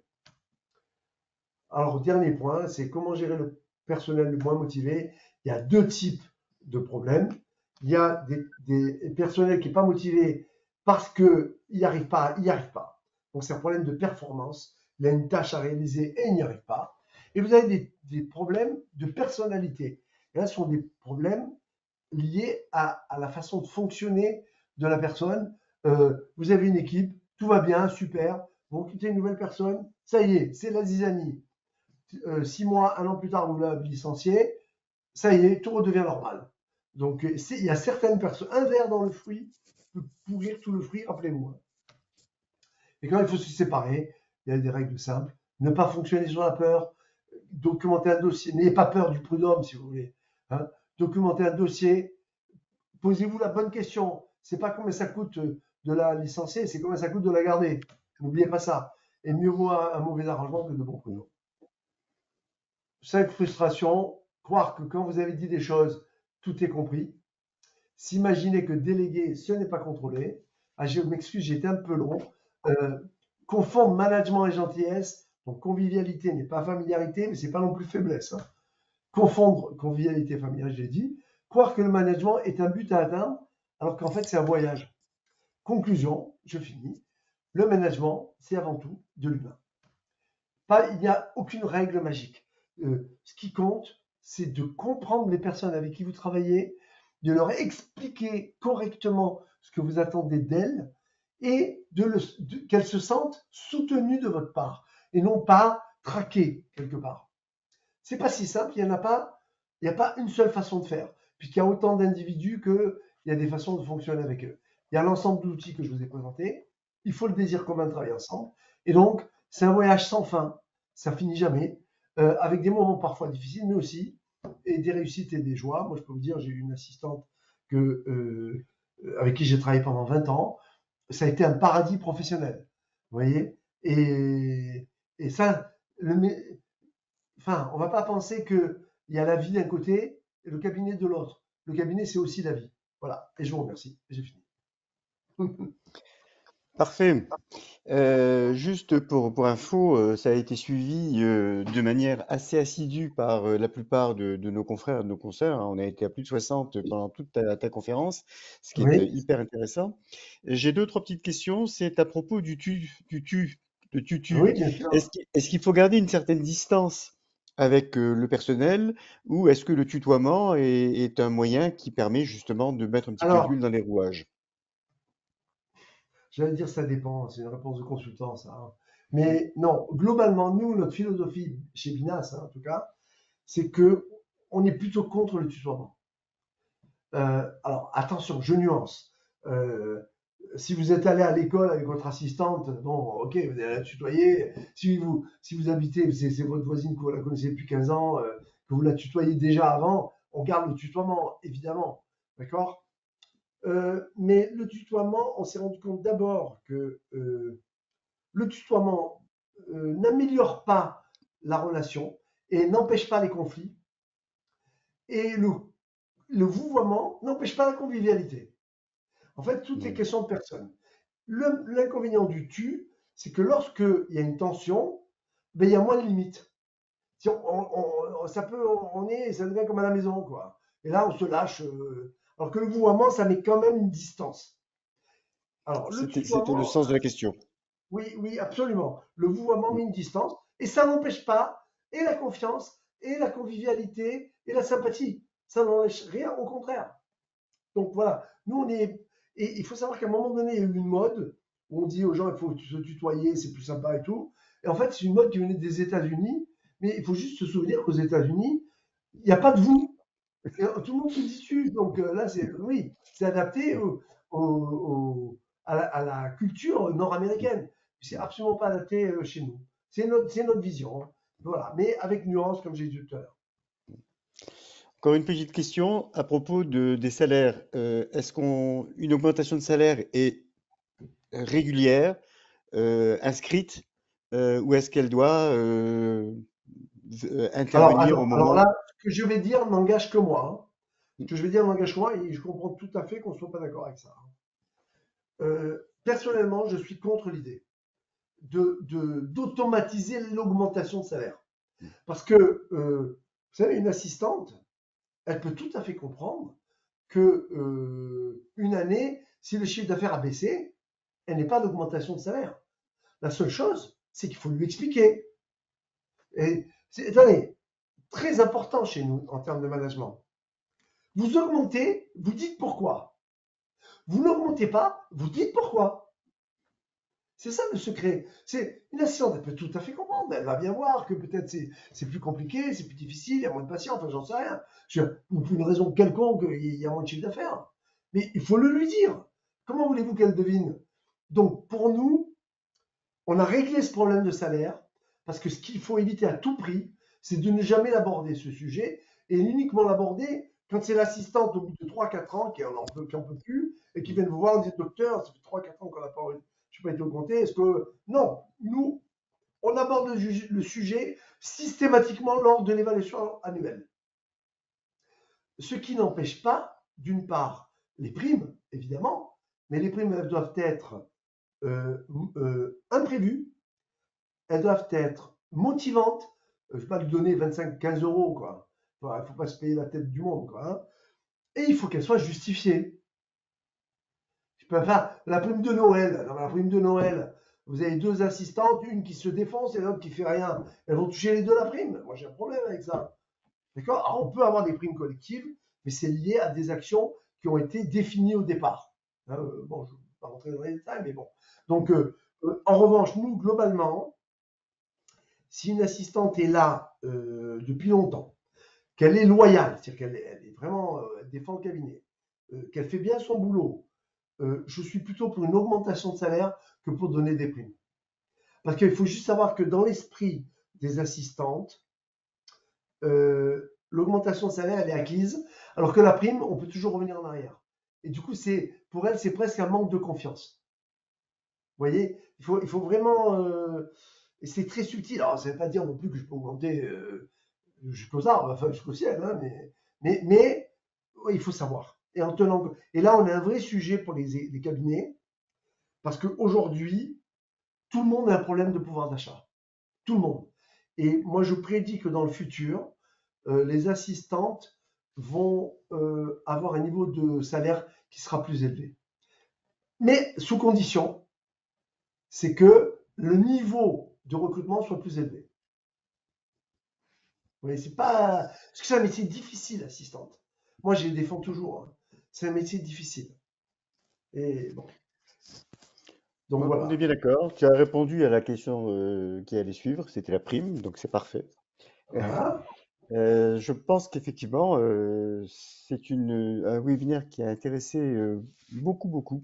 Alors, dernier point, c'est comment gérer le personnel le moins motivé. Il y a 2 types de problèmes. Il y a des personnels qui n'est pas motivé parce qu'il n'y arrive pas. Donc, c'est un problème de performance. Il a une tâche à réaliser et il n'y arrive pas. Et vous avez des problèmes de personnalité. Et là, ce sont des problèmes liés à la façon de fonctionner de la personne. Vous avez une équipe, tout va bien, super. Vous recrutez une nouvelle personne, ça y est, c'est la zizanie. 6 mois, 1 an plus tard, vous l'avez licencié, ça y est, tout redevient normal. Donc, il y a certaines personnes, un verre dans le fruit peut pourrir tout le fruit, rappelez-vous. Et quand il faut se séparer, il y a des règles simples. Ne pas fonctionner sur la peur, documenter un dossier, n'ayez pas peur du prud'homme si vous voulez. Hein. Documenter un dossier, posez-vous la bonne question. C'est pas combien ça coûte de la licencier, c'est combien ça coûte de la garder. N'oubliez pas ça. Et mieux vaut un mauvais arrangement que de bons prud'hommes. 5 frustrations, croire que quand vous avez dit des choses, tout est compris. S'imaginer que déléguer, ce n'est pas contrôlé. Ah, je m'excuse, j'ai été un peu long. Confondre management et gentillesse. Donc, convivialité n'est pas familiarité, mais c'est pas non plus faiblesse. Hein. Confondre convivialité et familiarité, j'ai dit. Croire que le management est un but à atteindre, alors qu'en fait, c'est un voyage. Conclusion, je finis. Le management, c'est avant tout de l'humain. Il n'y a aucune règle magique. Ce qui compte, c'est de comprendre les personnes avec qui vous travaillez, de leur expliquer correctement ce que vous attendez d'elles et qu'elles se sentent soutenues de votre part et non pas traquées quelque part. C'est pas si simple, il n'y a pas une seule façon de faire, puisqu'il y a autant d'individus qu'il y a des façons de fonctionner avec eux. Il y a l'ensemble d'outils que je vous ai présentés, il faut le désir commun de travailler ensemble, Et donc, c'est un voyage sans fin, ça finit jamais, avec des moments parfois difficiles, mais aussi et des réussites et des joies. Moi, je peux vous dire, j'ai eu une assistante avec qui j'ai travaillé pendant 20 ans. Ça a été un paradis professionnel, vous voyez. Et ça, enfin, on ne va pas penser qu'il y a la vie d'un côté et le cabinet de l'autre. Le cabinet, c'est aussi la vie. Voilà. Et je vous remercie. J'ai fini. Parfait. Juste pour info, ça a été suivi de manière assez assidue par la plupart de nos confrères et de nos consoeurs, hein. On a été à plus de 60 pendant toute ta conférence, ce qui est Oui, hyper intéressant. J'ai deux, trois petites questions. C'est à propos de tutu. oui, bien sûr. Est-ce qu'il faut garder une certaine distance avec le personnel ou est-ce que le tutoiement est un moyen qui permet justement de mettre un petit peu Alors, d'huile dans les rouages? j'allais dire ça dépend, c'est une réponse de consultant, ça, hein. Mais non, globalement, nous, notre philosophie chez Binas, hein, en tout cas, c'est que on est plutôt contre le tutoiement. Alors, attention, je nuance. Euh, Si vous êtes allé à l'école avec votre assistante, bon, ok, vous allez la tutoyer. Si vous habitez, c'est votre voisine que vous la connaissez depuis 15 ans, que vous la tutoyez déjà avant, on garde le tutoiement, évidemment. D'accord. Mais le tutoiement, on s'est rendu compte d'abord que le tutoiement n'améliore pas la relation et n'empêche pas les conflits. Et le vouvoiement n'empêche pas la convivialité. En fait, tout est Hmm. question de personne. L'inconvénient du tu, c'est que lorsqu'il y a une tension, ben, il y a moins de limites. Si ça devient comme à la maison, quoi. Et là, on se lâche. Alors que le vouvoiement, ça met quand même une distance. Alors, le C'était le tutoiement, sens de la question. oui, oui, absolument. Le vouvoiement met une distance et ça n'empêche pas et la confiance et la convivialité et la sympathie. Ça n'empêche rien, au contraire. Donc voilà, nous on est. Et il faut savoir qu'à un moment donné, il y a eu une mode où on dit aux gens il faut se tutoyer, c'est plus sympa et tout. Et en fait, c'est une mode qui venait des États-Unis, mais il faut juste se souvenir qu'aux États-Unis, il n'y a pas de vous. Et tout le monde se dit tu. Donc là, oui, c'est adapté à la culture nord-américaine. C'est absolument pas adapté chez nous. C'est notre vision, hein. Voilà, mais avec nuance, comme j'ai dit tout à l'heure. Encore une petite question à propos des salaires. Est-ce une augmentation de salaire est régulière, inscrite, ou est-ce qu'elle doit Alors, intervenir au attends, alors là, moment? ce que je vais dire n'engage que moi, hein. Ce que je vais dire n'engage que moi et je comprends tout à fait qu'on ne soit pas d'accord avec ça, hein. Personnellement, je suis contre l'idée d'automatiser l'augmentation de salaire. Parce que, vous savez, une assistante, elle peut tout à fait comprendre que une année, si le chiffre d'affaires a baissé, elle n'est pas d'augmentation de salaire. La seule chose, c'est qu'il faut lui expliquer. Et attendez, très important chez nous en termes de management. Vous augmentez, vous dites pourquoi. Vous n'augmentez pas, vous dites pourquoi. C'est ça le secret. C'est une assistante, elle peut tout à fait comprendre. Elle va bien voir que peut-être c'est plus compliqué, c'est plus difficile, il y a moins de patients, enfin j'en sais rien. Ou pour une raison quelconque, il y a moins de chiffre d'affaires. Mais il faut le lui dire. Comment voulez-vous qu'elle devine? Donc pour nous, on a réglé ce problème de salaire parce que ce qu'il faut éviter à tout prix, c'est de ne jamais l'aborder, ce sujet, et uniquement l'aborder quand c'est l'assistante au bout de 3-4 ans qui en peut plus et qui vient vous voir et dit docteur, ça fait 3-4 ans qu'on n'a pas, je pas été augmenté, est-ce que. Non, nous, on aborde le sujet systématiquement lors de l'évaluation annuelle. Ce qui n'empêche pas, d'une part, les primes, évidemment, mais les primes, elles doivent être imprévues, elles doivent être motivantes. Je ne vais pas lui donner 25-15 euros, quoi. Il ne faut pas se payer la tête du monde, quoi, hein. Et il faut qu'elles soient justifiées. Je peux faire la prime de Noël. Dans la prime de Noël, vous avez deux assistantes, une qui se défonce et l'autre qui fait rien. Elles vont toucher les deux la prime. Moi, j'ai un problème avec ça. D'accord. Alors, on peut avoir des primes collectives, mais c'est lié à des actions qui ont été définies au départ. Bon, je ne vais pas rentrer dans les détails, mais bon. Donc, en revanche, nous, globalement, si une assistante est là depuis longtemps, qu'elle est loyale, c'est-à-dire qu'elle est vraiment, elle défend le cabinet, qu'elle fait bien son boulot, je suis plutôt pour une augmentation de salaire que pour donner des primes. Parce qu'il faut juste savoir que dans l'esprit des assistantes, l'augmentation de salaire, elle est acquise, alors que la prime, on peut toujours revenir en arrière. Et du coup, pour elle, c'est presque un manque de confiance. Vous voyez, il faut vraiment. Et c'est très subtil. Alors, ça ne veut pas dire non plus que je peux augmenter jusqu'aux arbres, enfin jusqu'au ciel, hein, mais ouais, il faut savoir. Et là, on a un vrai sujet pour les cabinets, parce qu'aujourd'hui, tout le monde a un problème de pouvoir d'achat. Tout le monde. Et moi, je prédis que dans le futur, les assistantes vont avoir un niveau de salaire qui sera plus élevé. Mais sous condition, c'est que le niveau de recrutement soit plus élevé. Oui, c'est pas. Parce que c'est un métier difficile, assistante. Moi, je les défends toujours, hein. C'est un métier difficile. Et bon. Donc On est voilà. bien d'accord. Tu as répondu à la question qui allait suivre, c'était la prime, donc c'est parfait. Voilà. Je pense qu'effectivement, c'est un webinaire qui a intéressé beaucoup, beaucoup.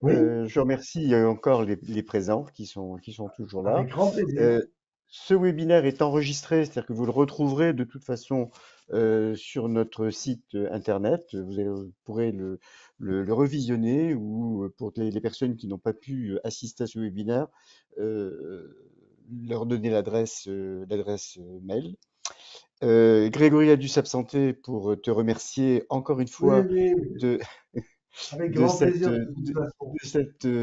Oui, Je remercie encore les présents qui sont toujours là. avec grand plaisir. Euh, Ce webinaire est enregistré, c'est-à-dire que vous le retrouverez de toute façon sur notre site internet. Vous pourrez le revisionner ou pour les personnes qui n'ont pas pu assister à ce webinaire, leur donner l'adresse mail. Grégory a dû s'absenter pour te remercier encore une Oui, fois oui, oui. de, Avec de grand cette, plaisir de toute de, façon.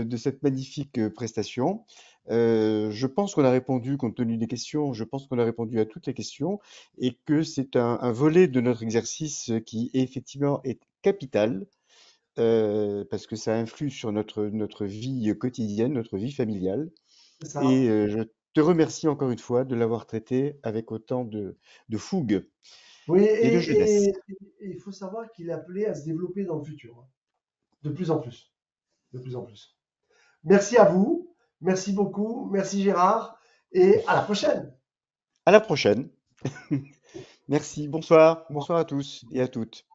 de cette magnifique prestation. Je pense qu'on a répondu, compte tenu des questions, je pense qu'on a répondu à toutes les questions et que c'est un volet de notre exercice qui effectivement est capital parce que ça influe sur notre vie quotidienne, notre vie familiale. C'est Et ça. je te remercie encore une fois de l'avoir traité avec autant de fougue Oui, et de jeunesse. et il faut savoir qu'il est appelé à se développer dans le futur, hein. De plus en plus. De plus en plus. Merci à vous. Merci beaucoup. Merci Gérard. Et à la prochaine. À la prochaine. Merci, bonsoir, bonsoir à tous et à toutes.